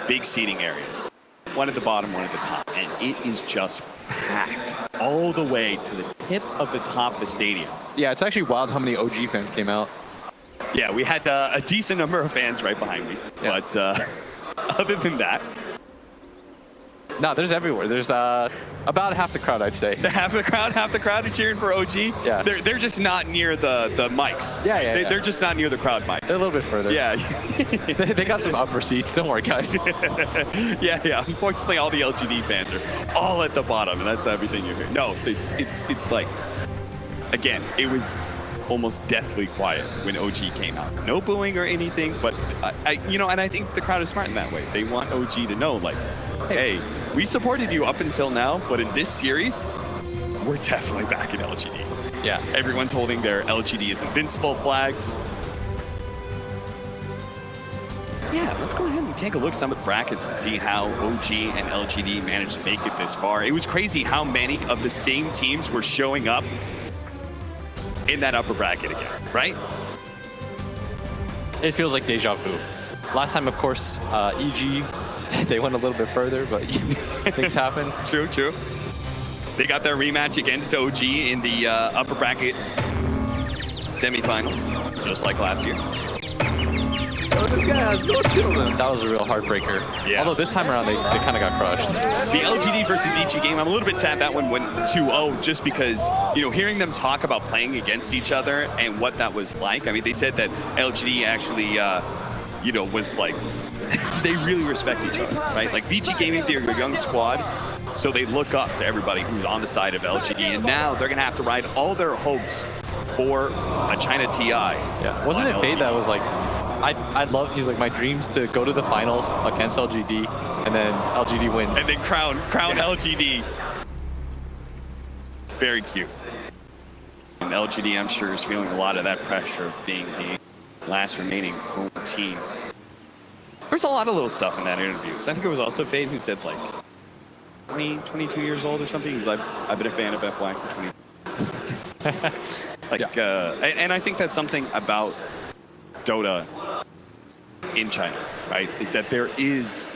big seating areas. One at the bottom, one at the top. And it is just packed all the way to the tip of the top of the stadium. Yeah, it's actually wild how many OG fans came out. Yeah, we had a decent number of fans right behind me. Yeah. But other than that, No, there's everywhere. There's about half the crowd, I'd say. half the crowd are cheering for OG. Yeah. They're just not near the mics. Yeah. They're just not near the crowd mics. They're a little bit further. Yeah. They got some upper seats. Don't worry, guys. yeah. Unfortunately, all the LGD fans are all at the bottom, and that's everything you hear. No, it's like, again, it was almost deathly quiet when OG came out. No booing or anything, but you know, and I think the crowd is smart in that way. They want OG to know, like, hey, we supported you up until now, but in this series, we're definitely back in LGD. Yeah. Everyone's holding their LGD is invincible flags. Yeah, let's go ahead and take a look at some of the brackets and see how OG and LGD managed to make it this far. It was crazy how many of the same teams were showing up in that upper bracket again, right? It feels like deja vu. Last time, of course, EG, they went a little bit further, but things happen. True. They got their rematch against OG in the upper bracket semifinals, just like last year. Oh, this guy has no children. That was a real heartbreaker. Yeah. Although this time around, they kind of got crushed. The LGD versus DG game, I'm a little bit sad that one went 2-0 just because, you know, hearing them talk about playing against each other and what that was like. I mean, they said that LGD actually, you know, was like, they really respect each other, right? Like VG Gaming, they're a young squad, so they look up to everybody who's on the side of LGD, and now they're gonna have to ride all their hopes for a China TI. Yeah. Wasn't it Fade that was like, I'd love, he's like, my dreams to go to the finals against LGD, and then LGD wins. And then crown LGD. Very cute. And LGD, I'm sure, is feeling a lot of that pressure of being the last remaining home team. There's a lot of little stuff in that interview. So I think it was also Fade who said, like, 22 years old or something. He's like, I've been a fan of FY for 20. Like, yeah. And I think that's something about Dota in China, right? Is that there is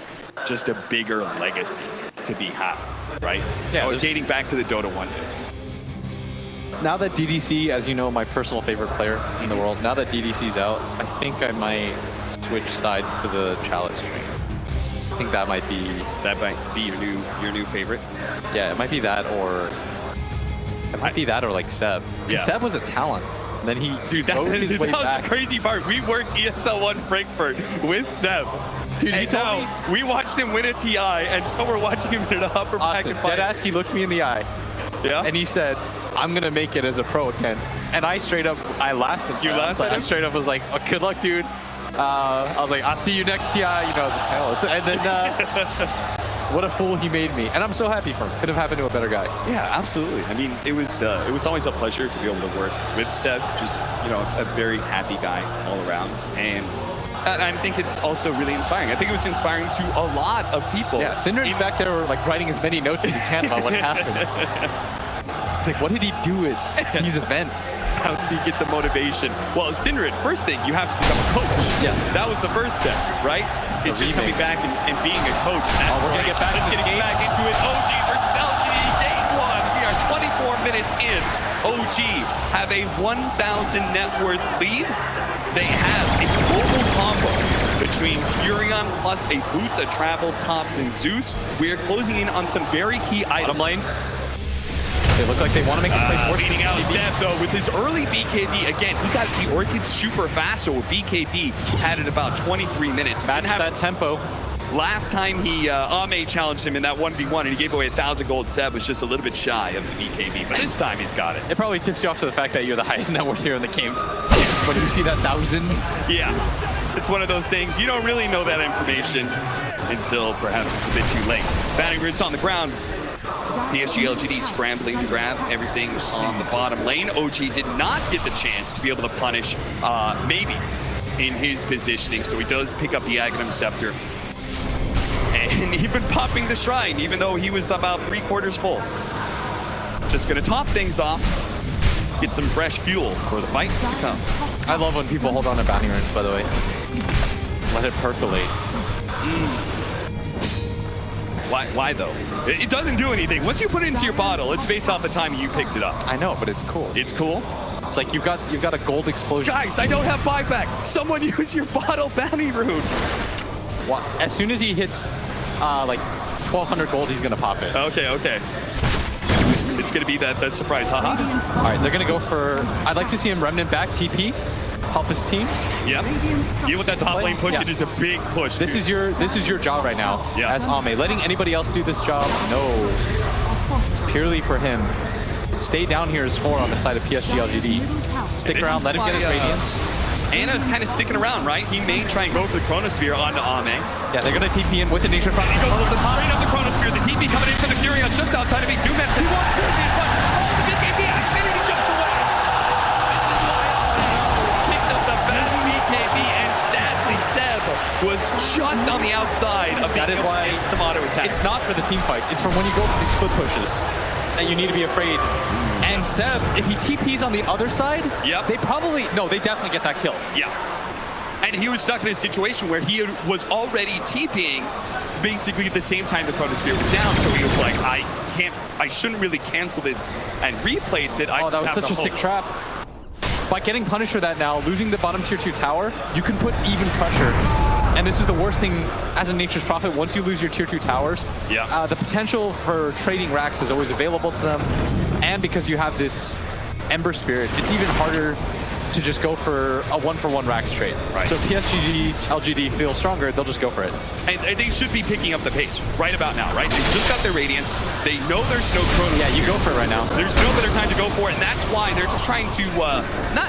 just a bigger legacy to be had, right? Yeah, dating back to the Dota 1 days. Now that DDC, as you know, my personal favorite player in the world, now that DDC's out, I think I might switch sides to the Chalice train. I think that might be your new favorite. Yeah, it might be that, or like Seb. Yeah. Seb was a talent. And then he rode his way that was back. the crazy part. We worked ESL1 Frankfurt with Seb. Dude, he told me, we watched him win a TI, and now we're watching him in an upper bracket fight. deadass, he looked me in the eye. Yeah? And he said, I'm going to make it as a pro again. And I straight up, I laughed at him. You laughed at him? I straight up was like, oh, good luck, dude. I was like, I'll see you next TI. You know, I was like, hell. And then What a fool he made me. And I'm so happy for him. Could have happened to a better guy. Yeah, absolutely. I mean, it was always a pleasure to be able to work with Seb. Just, you know, a very happy guy all around. And I think it's also really inspiring. I think it was inspiring to a lot of people. Yeah, Cinderen's back there like writing as many notes as he can about what happened. It's like, what did he do at these events? How did he get the motivation? Well, Sindren, first thing, you have to become a coach. Yes. That was the first step, right? It's just coming back and being a coach. We're going to get back into the game. Back into it. OG versus LGD, game 1. We are 24 minutes in. OG have a 1,000 net worth lead. They have a global combo between Furion plus a Boots, a Travel, Tops, and Zeus. We are closing in on some very key items. Bottom lane. They look like they want to make the place work. Beating out Seth, though, with his early BKB. Again, he got the Orchid super fast, so BKB had it about 23 minutes. Match that tempo. Last time he, Ame challenged him in that 1v1 and he gave away 1,000 gold. Seb was just a little bit shy of the BKB, but this time he's got it. It probably tips you off to the fact that you're the highest net worth here in the game. When you see that 1,000. Yeah, it's one of those things. You don't really know that information until perhaps it's a bit too late. Batting roots on the ground. PSG.LGD scrambling to grab everything on the bottom lane. OG did not get the chance to be able to punish maybe in his positioning, so he does pick up the Aghanim Scepter. And even popping the Shrine, even though he was about 3/4 full. Just gonna top things off, get some fresh fuel for the fight to come. I love when people hold on to bounty runes, by the way. Let it percolate. Why though? It doesn't do anything. Once you put it into your bottle, it's based off the time you picked it up. I know, but it's cool. It's cool? It's like you've got a gold explosion. Guys, I don't have buyback. Someone use your bottle bounty rune. As soon as he hits like 1,200 gold, he's gonna pop it. Okay, okay. It's gonna be that surprise, haha. All right, they're gonna go for. I'd like to see him Remnant back, TP, help his team. Yep. Deal with that top lane push. It is a big push. This is your job right now as Ame. Letting anybody else do this job, no. It's purely for him. Stay down here is 4 on the side of PSG.LGD. Stick around, let him get his Radiance. Anna's kind of sticking around, right? He may try and go for the Chronosphere onto Ame. Yeah, they're gonna TP in with the Nature Front. He goes for the straight up the Chronosphere. The TP coming in for the Furion just outside of me. Doom he wants to be the BKB activated. He jumps away. This is why picked up the best BKB, and sadly Seb was just on the outside of that is why some auto attack. It's not for the team fight. It's for when you go for these split pushes that you need to be afraid. And Seb, if he TPs on the other side, they definitely get that kill. Yeah. And he was stuck in a situation where he was already TPing basically at the same time the Chronosphere was down. So he was like, I shouldn't really cancel this and replace it. That was such a sick trap. By getting punished for that now, losing the bottom tier 2 tower, you can put even pressure. And this is the worst thing as a Nature's Prophet. Once you lose your tier 2 towers, the potential for trading racks is always available to them. And because you have this Ember Spirit, it's even harder to just go for a 1-for-1 racks trade. Right. So if PSG.LGD feels stronger, they'll just go for it. And they should be picking up the pace right about now, right? They just got their Radiance. They know there's no Chrono. Yeah, you go for it right now. There's no better time to go for it, and that's why they're just trying to,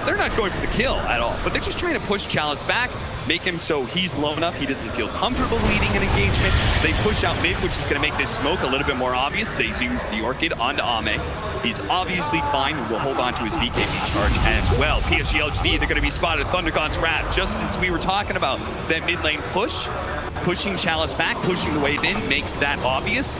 they're not going for the kill at all, but they're just trying to push Chalice back, make him so he's low enough he doesn't feel comfortable leading an engagement. They push out mid, which is going to make this smoke a little bit more obvious. They use the Orchid onto Ame. He's obviously fine. We'll hold on to his BKB charge as well. PSG.LGD, they're going to be spotted at Thundergod's Wrath, just as we were talking about that mid lane push. Pushing Chalice back, pushing the wave in, makes that obvious.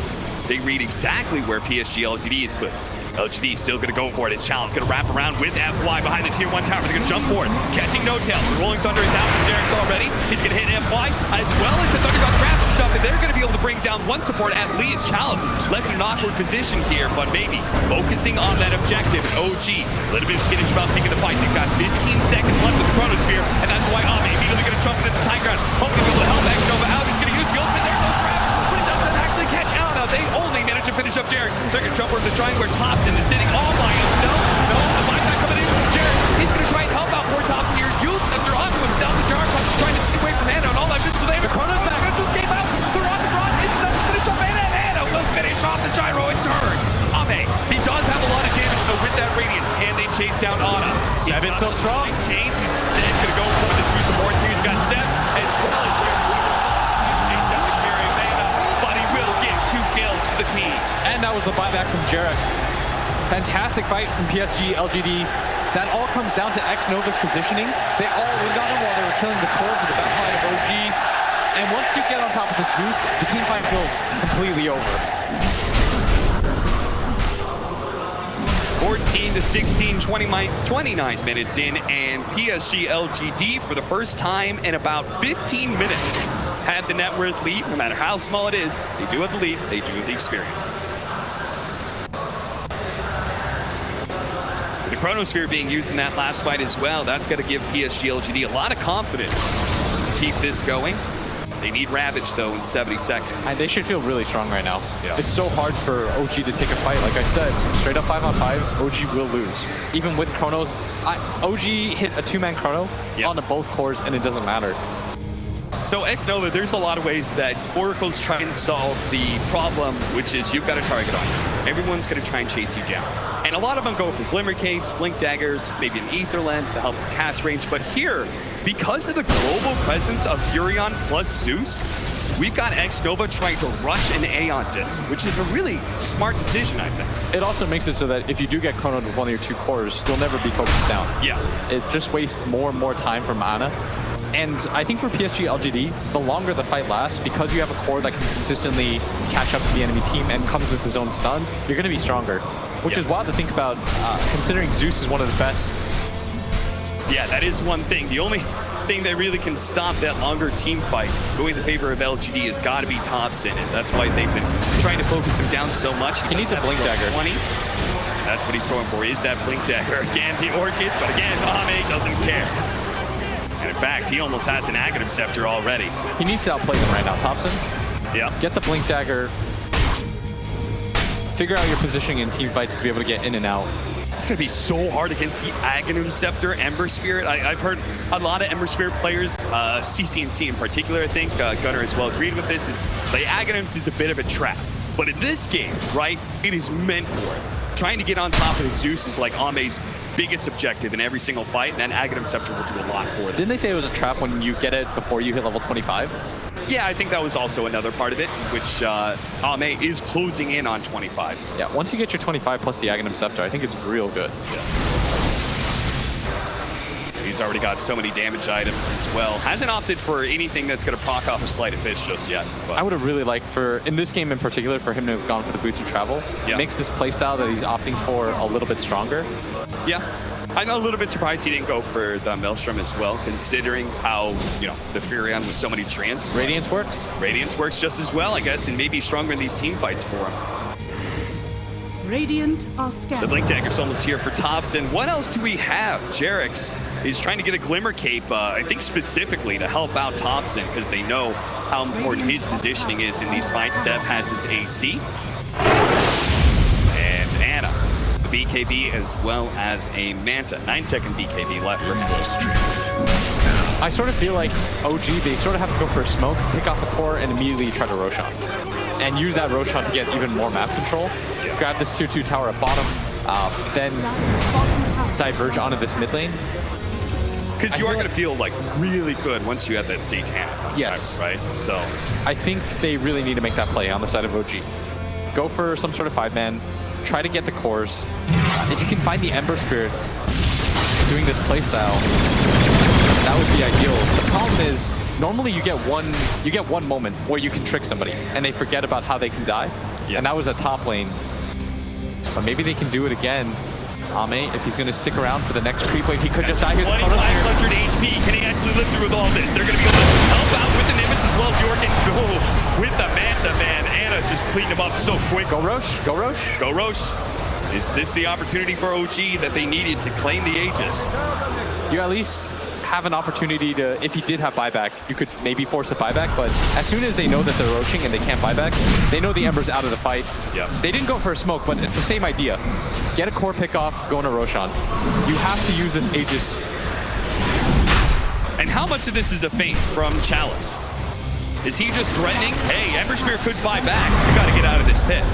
They read exactly where PSG.LGD is put. LGD still going to go for it. His challenge going to wrap around with FY behind the tier 1 tower. They're going to jump for it. Catching no tail. The Rolling Thunder is out from Xerix already. He's going to hit FY as well as the Thundergod's Wrath and stuff. And they're going to be able to bring down one support at least. Chalice left in an awkward position here, but maybe focusing on that objective. OG, a little bit skittish about taking the fight. They've got 15 seconds left with the Chronosphere, and that's why Ame immediately going to jump into the side ground. Hoping to be able to help back Nova out. He's going to use the ultimate. There goes Wrath. But it doesn't actually catch Anna. They only manage to finish up Xerix. They're going to jump over the triangle where Thompson is sitting all by himself. No, the buyback coming in from Xerix. He's going to try and help out more Thompson here. Use that they're onto himself. The Jar Punch is trying to get away from Anna and all that physical damage. Chrono's back. It just came out. The Rocket Rod is going to finish off Anna, and Anna will finish off the Gyro in turn. Ame, he does have a lot of damage though with that Radiance. Can they chase down Anna? Seb is still strong. Chains. He's then going to go for the two support team. He's got Seb as well as chase down the carry of Anna, but he will get And that was the buyback from Jerex. Fantastic fight from PSG.LGD. That all comes down to X-Nova's positioning. They all leaned on him while they were killing the cores with the backline of OG. And once you get on top of the Zeus, the team fight feels completely over. 14 to 16, 29 minutes in, and PSG.LGD for the first time in about 15 minutes had the net worth lead. No matter how small it is, they do have the lead, they do have the experience. The Chronosphere being used in that last fight as well, that's going to give PSG.LGD a lot of confidence to keep this going. They need Ravage, though, in 70 seconds. And they should feel really strong right now. Yeah. It's so hard for OG to take a fight. Like I said, straight up 5-on-5s, OG will lose. Even with Chronos, OG hit a 2-man Chrono onto both cores, and it doesn't matter. So X-Nova, there's a lot of ways that Oracle's trying to solve the problem, which is you've got a target on you. Everyone's going to try and chase you down. And a lot of them go for Glimmer Capes, Blink Daggers, maybe an Ether Lens to help with cast range. But here, because of the global presence of Furion plus Zeus, we've got X-Nova trying to rush an Aeon Disc, which is a really smart decision, I think. It also makes it so that if you do get chronoed with one of your 2 cores, you'll never be focused down. Yeah. It just wastes more and more time for mana. And I think for PSG.LGD, the longer the fight lasts, because you have a core that can consistently catch up to the enemy team and comes with his own stun, you're going to be stronger. Which is wild to think about, considering Zeus is one of the best. Yeah, that is one thing. The only thing that really can stop that longer team fight going in favor of LGD has got to be Thompson, and that's why they've been trying to focus him down so much. He needs a Blink Dagger. 20. That's what he's going for, is that Blink Dagger. Again, the Orchid, but again, Ame doesn't care. And in fact, he almost has an Aghanim Scepter already. He needs to outplay them right now, Thompson. Yeah. Get the Blink Dagger. Figure out your positioning in team fights to be able to get in and out. It's going to be so hard against the Aghanim Scepter, Ember Spirit. I've heard a lot of Ember Spirit players, CCNC in particular, I think, Gunnar as well, agreed with this, is the Aghanims is a bit of a trap. But in this game, right, it is meant for it. Trying to get on top of Zeus is like Ame's biggest objective in every single fight, and that Aghanim Scepter will do a lot for them. Didn't they say it was a trap when you get it before you hit level 25? Yeah, I think that was also another part of it, which Ame is closing in on 25. Yeah, once you get your 25 plus the Aghanim Scepter, I think it's real good. Yeah. He's already got so many damage items as well. Hasn't opted for anything that's going to proc off a Sleight of Fist just yet. But I would have really liked for, in this game in particular, for him to have gone for the Boots of Travel. Yeah. Makes this playstyle that he's opting for a little bit stronger. Yeah. I'm a little bit surprised he didn't go for the Maelstrom as well, considering how, you know, the Furion with so many treants. Radiance works? Radiance works just as well, I guess, and maybe stronger in these team fights for him. Radiant are scattered. The Blink Dagger's almost here for Thompson. What else do we have? Jerex is trying to get a Glimmer Cape, I think specifically to help out Thompson, because they know how important his positioning is in these fights. Seb has his AC. And Anna, the BKB, as well as a Manta. 9-second BKB left for him. I sort of feel like OG, they sort of have to go for a smoke, pick off a core, and immediately try to Roshan. And use that Roshan to get even more map control. Yeah. Grab this 2-2 tower at bottom, then diverge onto this mid lane. Because you are going to feel like really good once you have that Satan. Yes. Right? So I think they really need to make that play on the side of OG. Go for some sort of 5-man, try to get the cores. If you can find the Ember Spirit doing this playstyle, that would be ideal. The problem is, normally you get one moment where you can trick somebody and they forget about how they can die. Yeah. And that was a top lane. But maybe they can do it again. Ame, if he's going to stick around for the next creep wave, he could just die here. 2,500 HP. Can he actually live through with all this? They're going to be able to help out with the Nimbus as well. Jorgen with the Manta, man. Anna just cleaned him up so quick. Go Rosh. Go Rosh. Go Rosh. Is this the opportunity for OG that they needed to claim the Aegis? You at least have an opportunity to, if he did have buyback, you could maybe force a buyback, but as soon as they know that they're roaching and they can't buyback, they know the Ember's out of the fight. Yeah. They didn't go for a smoke, but it's the same idea. Get a core pick off, go into Roshan. You have to use this Aegis. And how much of this is a feint from Chalice? Is he just threatening, hey, Ember Spear could buy back, you gotta get out of this pit?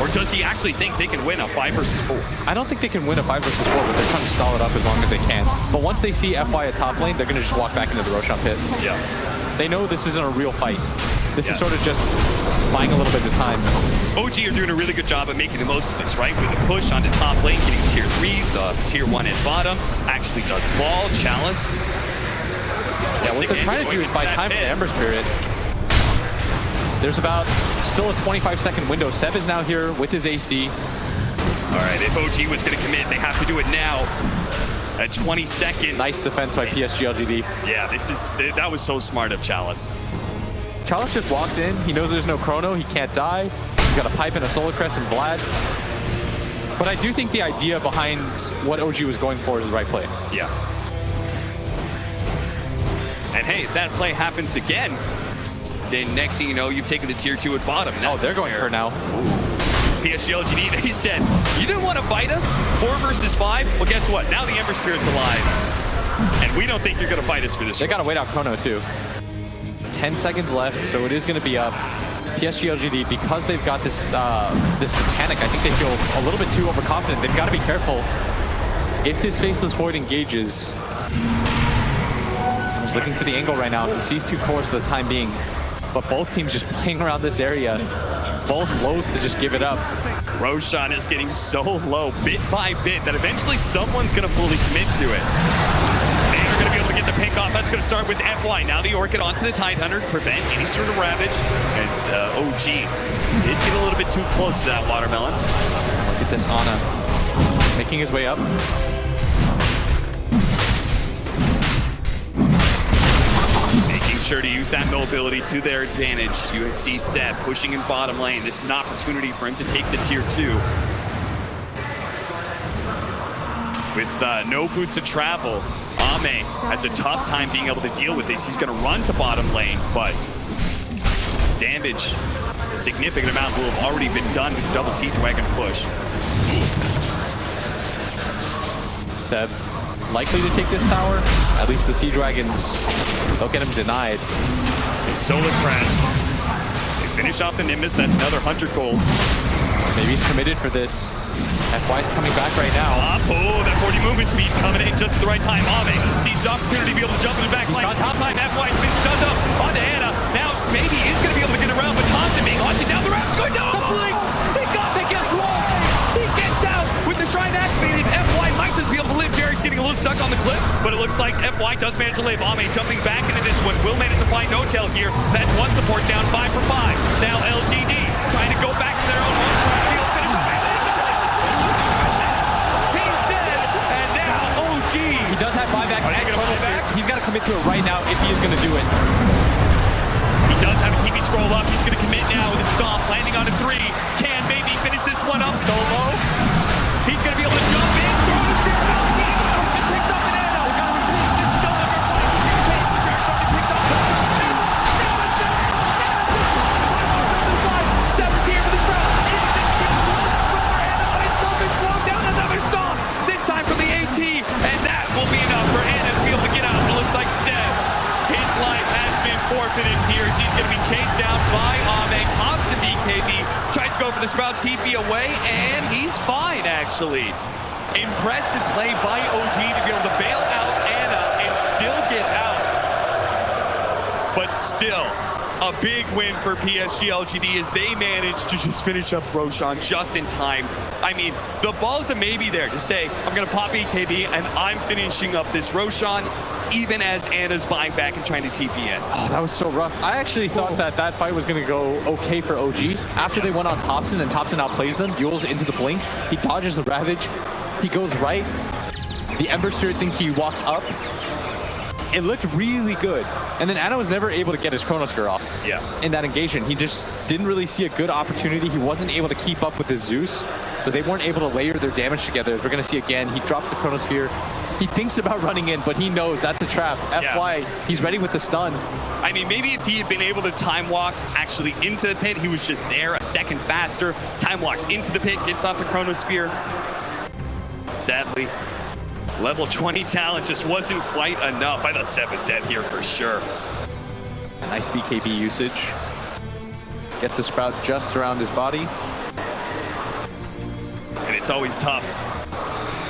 Or does he actually think they can win a 5 versus 4? I don't think they can win a 5 versus 4, but they're trying to stall it up as long as they can. But once they see FY at top lane, they're going to just walk back into the Roshan pit. Yeah. They know this isn't a real fight. This is sort of just buying a little bit of time. OG are doing a really good job at making the most of this, right? With a push onto top lane, getting tier 3, the tier 1 at bottom. Actually does fall, Chalice. Yeah, what they're trying to do is buy time for the Ember Spirit. There's about still a 25-second window. Seb is now here with his AC. All right, if OG was going to commit, they have to do it now. A 20-second. Nice defense by PSG.LGD. Yeah, that was so smart of Chalice. Chalice just walks in. He knows there's no chrono. He can't die. He's got a pipe and a Solar Crest and Vlad's. But I do think the idea behind what OG was going for is the right play. Yeah. And hey, if that play happens again, then next thing you know, you've taken the tier 2 at bottom. Now they're going for now. PSG.LGD, they said, you didn't want to fight us? 4 versus 5? Well, guess what? Now the Ember Spirit's alive. And we don't think you're going to fight us for this. They got to wait out chrono, too. 10 seconds left, so it is going to be up. PSG.LGD, because they've got this this Satanic, I think they feel a little bit too overconfident. They've got to be careful. If this Faceless Void engages, he's looking for the angle right now. He sees 2 cores for the time being, but both teams just playing around this area. Both loath to just give it up. Roshan is getting so low, bit by bit, that eventually someone's going to fully commit to it. They are going to be able to get the pick off. That's going to start with FY. Now the Orchid onto the Tidehunter, prevent any sort of ravage, as the OG did get a little bit too close to that watermelon. Look at this Ana making his way up. Sure to use that mobility to their advantage. USC set pushing in bottom lane. This is an opportunity for him to take the tier 2. With no boots of travel, Ame has a tough time being able to deal with this. He's going to run to bottom lane, but damage, a significant amount will have already been done with the double Siege Wagon push. Seb likely to take this tower. At least the Siege Wagons, they'll get him denied. Solar Crest. They finish off the Nimbus. That's another 100 gold. Maybe he's committed for this. FY's coming back right now. Oh, that 40 movement speed coming in just at the right time. Ame sees the opportunity to be able to jump in the back line. Top line, FY's been stunned up onto Ana. Now maybe he's going to be able to get around, but Thompson being haunted down the ramp. Going down the blink. He got the guess what? He gets out with the Shrine activated. FY might just be able to live. Jerry's getting a little stuck on the cliff, but it looks like FY does manage to live. Ame jumping back into this one. Will manage to find No-Tail here. That's one support down, 5 for 5. Now LGD trying to go back to their own home. He's dead, and now OG. He does have buyback. He's got to commit to it right now if he is going to do it. He does have a TV scroll up. He's going to commit now with a stomp, landing on a 3. Can maybe finish this one up solo. He's going to be able to jump in, throw the spear out. He picked up an arrow. They got to retreat. It's still under fight. The charge shot picked up. Seven's here for the sprout. It's slowed down another stomp. This time from the AT, and that will be enough for Ana to be able to get out. It looks like Seb, his life has been forfeited here as he's going to be chased down by Ame. Constant BKB, tries to go for the sprout, TP away, and he's fine, actually. Impressive play by OG to be able to bail out Ana and still get out. But still, a big win for PSG.LGD as they managed to just finish up Roshan just in time. I mean, the balls that may be there to say, I'm going to pop BKB and I'm finishing up this Roshan, even as Ana's buying back and trying to TP in. Oh, that was so rough. I actually thought that fight was going to go okay for OG. After they went on Thompson and Thompson outplays them, duels into the blink, he dodges the Ravage, he goes right. The Ember Spirit think he walked up. It looked really good. And then Ana was never able to get his Chronosphere off in that engagement. He just didn't really see a good opportunity. He wasn't able to keep up with his Zeus. So they weren't able to layer their damage together. As we're going to see again, he drops the Chronosphere. He thinks about running in, but he knows that's a trap. FY, he's ready with the stun. I mean, maybe if he had been able to time walk actually into the pit, he was just there a second faster. Time walks into the pit, gets off the Chronosphere. Sadly, level 20 talent just wasn't quite enough. I thought Seb was dead here for sure. Nice BKB usage. Gets the Sprout just around his body. And it's always tough.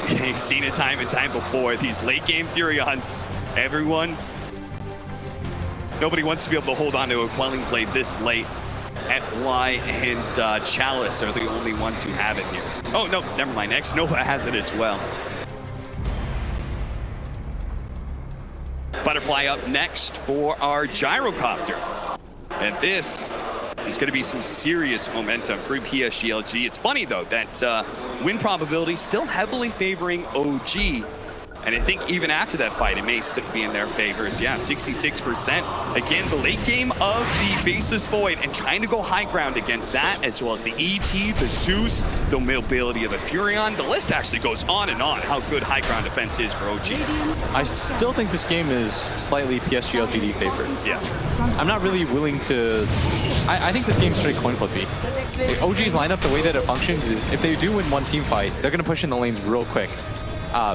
You've seen it time and time before. These late game Furions, everyone Nobody wants to be able to hold on to a Quelling Blade this late. FY and Chalice are the only ones who have it here. Oh, no, never mind. Nova has it as well. Butterfly up next for our gyrocopter. And this is going to be some serious momentum for PSG.LGD. It's funny, though, that win probability still heavily favoring OG. And I think even after that fight, it may still be in their favors. Yeah, 66%. Again, the late game of the Faceless Void and trying to go high ground against that, as well as the ET, the Zeus, the mobility of the Furion. The list actually goes on and on how good high ground defense is for OG. I still think this game is slightly PSG.LGD favored. Yeah. I'm not really willing to... I think this game's straight coin flippy. The OG's lineup, the way that it functions is if they do win one team fight, they're going to push in the lanes real quick.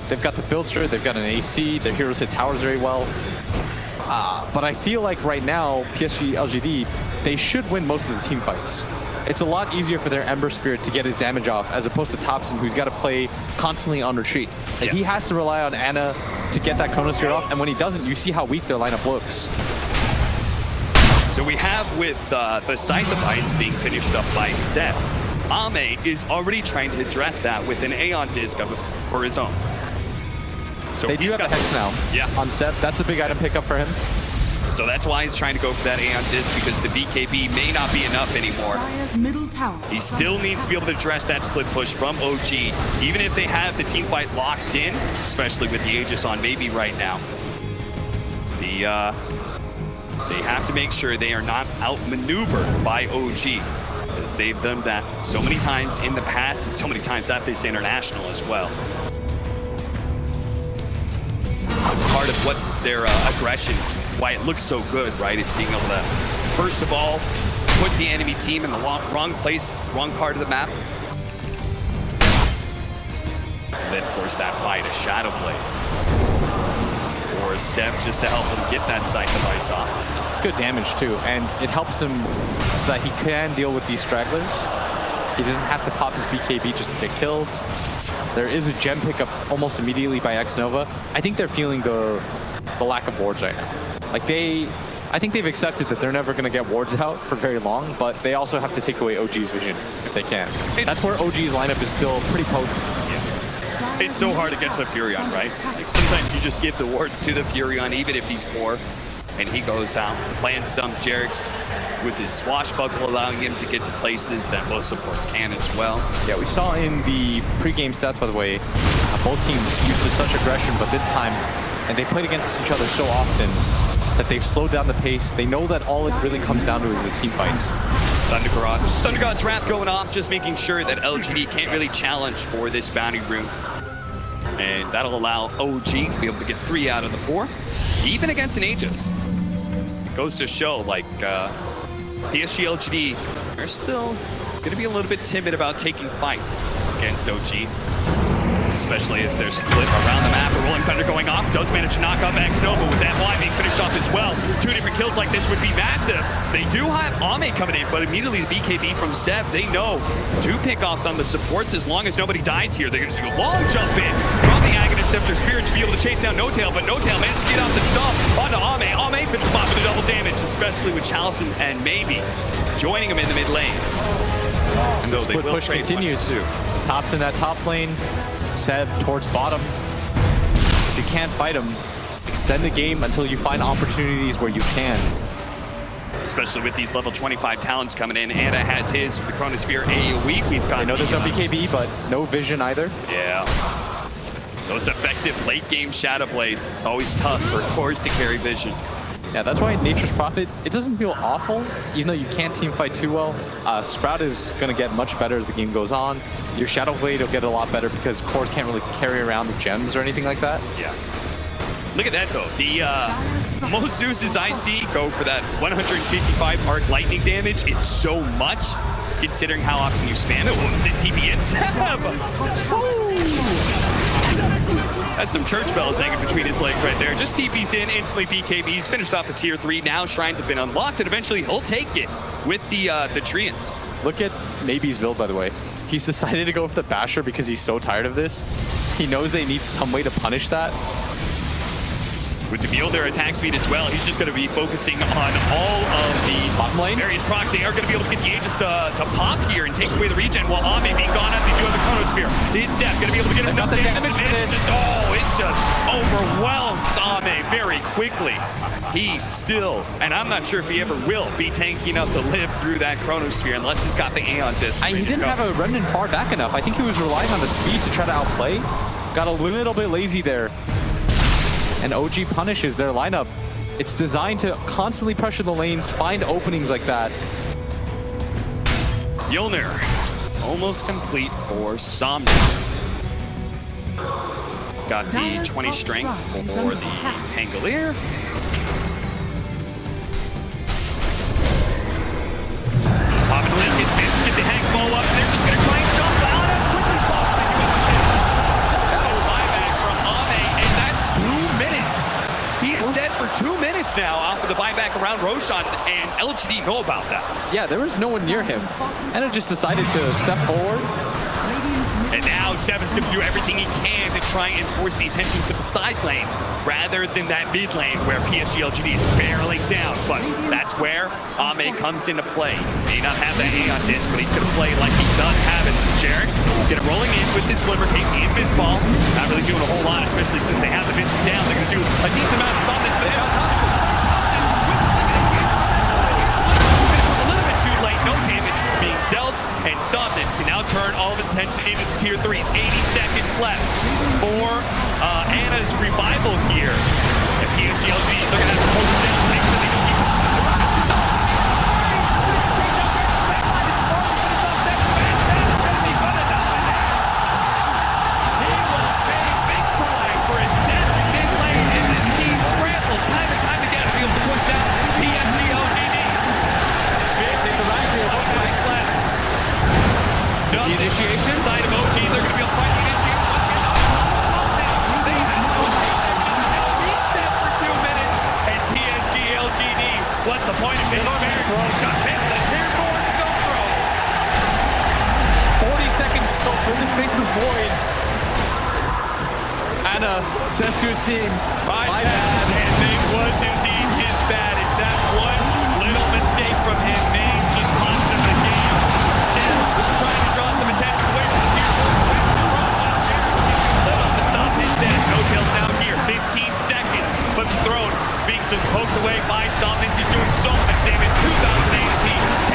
They've got the Buildster, they've got an AC, their heroes hit towers very well. But I feel like right now, PSG.LGD, they should win most of the team fights. It's a lot easier for their Ember Spirit to get his damage off as opposed to Thompson, who's got to play constantly on retreat. Like, he has to rely on Ana to get that Chronosphere off, and when he doesn't, you see how weak their lineup looks. So we have with the Scythe of Ice being finished up by Seth. Ame is already trying to address that with an Aeon Disc for his own. So they do have a Hex now on Seth. That's a big item pickup for him. So that's why he's trying to go for that Aeon Disc, because the BKB may not be enough anymore. Middle tower. He still needs to be able to address that split push from OG, even if they have the team fight locked in, especially with the Aegis on maybe right now. They have to make sure they are not outmaneuvered by OG. As they've done that so many times in the past, and so many times at this international as well. It's part of what their aggression, why it looks so good, right? Is being able to, first of all, put the enemy team in the wrong place, wrong part of the map. And then force that fight, a Shadow Blade. Or Seb just to help him get that Scythe of Ice off. It's good damage too, and it helps him so that he can deal with these stragglers. He doesn't have to pop his BKB just to get kills. There is a gem pickup almost immediately by Nova. I think they're feeling the lack of wards right now. Like I think they've accepted that they're never going to get wards out for very long, but they also have to take away OG's vision if they can. That's where OG's lineup is still pretty potent. It's so hard against a Furion, right? Like sometimes you just give the wards to the Furion, even if he's poor, and he goes out, playing some Jerix with his swashbuckle, allowing him to get to places that most supports can as well. Yeah, we saw in the pre-game stats, by the way, both teams used such aggression, but this time, and they played against each other so often that they've slowed down the pace. They know that all it really comes down to is the team fights. Thunder God's Wrath going off, just making sure that LGD can't really challenge for this bounty rune. And that'll allow OG to be able to get 3 out of the 4, even against an Aegis. Goes to show, like, PSG.LGD, they're still going to be a little bit timid about taking fights against OG. Especially as they're split around the map. A Rolling Thunder going off, does manage to knock off Nova with that fly being finished off as well. 2 different kills like this would be massive. They do have Ame coming in, but immediately the BKB from Seb, they know to pick off on the supports as long as nobody dies here. They're going to do a long jump in from the Aghanim Scepter Spirit to be able to chase down No-Tail, but No-Tail managed to get off the stump onto Ame. Ame finished spot with a double damage, especially with Chalice and maybe joining him in the mid lane. And so the split push continues. Tops in that top lane. Seb towards bottom. If you can't fight him, extend the game until you find opportunities where you can. Especially with these level 25 talents coming in. Ana has his with the Chronosphere AoE. We've got. I know there's no BKB, but no vision either. Yeah. Those effective late game Shadow Blades. It's always tough for cores to carry vision. Yeah, that's why Nature's Prophet, it doesn't feel awful, even though you can't team fight too well. Sprout is going to get much better as the game goes on. Your Shadow Blade will get a lot better because cores can't really carry around the gems or anything like that. Yeah. Look at that, though. The most Zeus's IC go for that 155 arc lightning damage. It's so much, considering how often you spam it. What was this TP and Seb? That's some church bells hanging between his legs right there. Just TP's in, instantly BKBs, finished off the tier 3. Now Shrines have been unlocked, and eventually he'll take it with the Treants. Look at Maybe's build, by the way. He's decided to go with the Basher because he's so tired of this. He knows they need some way to punish that. With the Mule, their attack speed as well, he's just going to be focusing on all of the Bottom lane. various procs. They are going to be able to get the Aegis to pop here and takes away the regen while Ame being gone out. They do have the Chronosphere. It's Seth going to be able to get enough got the damage damage for this. It just overwhelms Ame very quickly. He still, and I'm not sure if he ever will, be tanky enough to live through that Chronosphere unless he's got the Aeon Disc. He didn't have a remnant far back enough. I think he was relying on the speed to try to outplay. Got a little bit lazy there. And OG punishes their lineup. It's designed to constantly pressure the lanes, find openings like that. Yulner, almost complete for Somnus. Got the 20 strength for the Pangolier. Popping the link, it's managed to get the Hanks ball up. They're just going to try and jump out as quickly as possible. Buyback from Ame, and that's 2 minutes. He is dead for 2 minutes now off of the buyback around Roshan, and LGD know about that. Yeah, there was no one near him. And it just decided to step forward. And now Seven's going to do everything he can to try and force the attention to the side lanes rather than that mid lane where PSG.LGD is barreling down. But that's where Ame comes into play. May not have that Aeon Disc, but he's going to play like he does have it. Jarek's get it rolling in with his Glimmer Cape, the Invis Ball. Not really doing a whole lot, especially since they have the vision down. They're going to do a decent amount of Somnus, but on top of it, a little bit too late, no damage being dealt, and Somnus can now turn all of his attention into the tier 3s. 80 seconds left for Anna's revival here. And PSG.LGD, they're going to have to post down to make sure they can keep it. He will pay big time for his death in mid lane as his team scrambles time and time again to be able to push down PSG.LGD. The initiation side of OG, they're going to be able to fight the initiation. They have beat them for 2 minutes, and PSG.LGD, what's the point of it? Just hit the tier 4 to go through. 40 seconds still for this faceless void. Anna says to his team, My bad. And it was indeed his bad. It's that one little mistake from him may just cost him the game. Trying to draw some attention away from the tier 4. Lit up to stop his death. No tails down here. 15 seconds. But the throne being just poked away by Somnus. He's doing so much damage. 2,000 HP.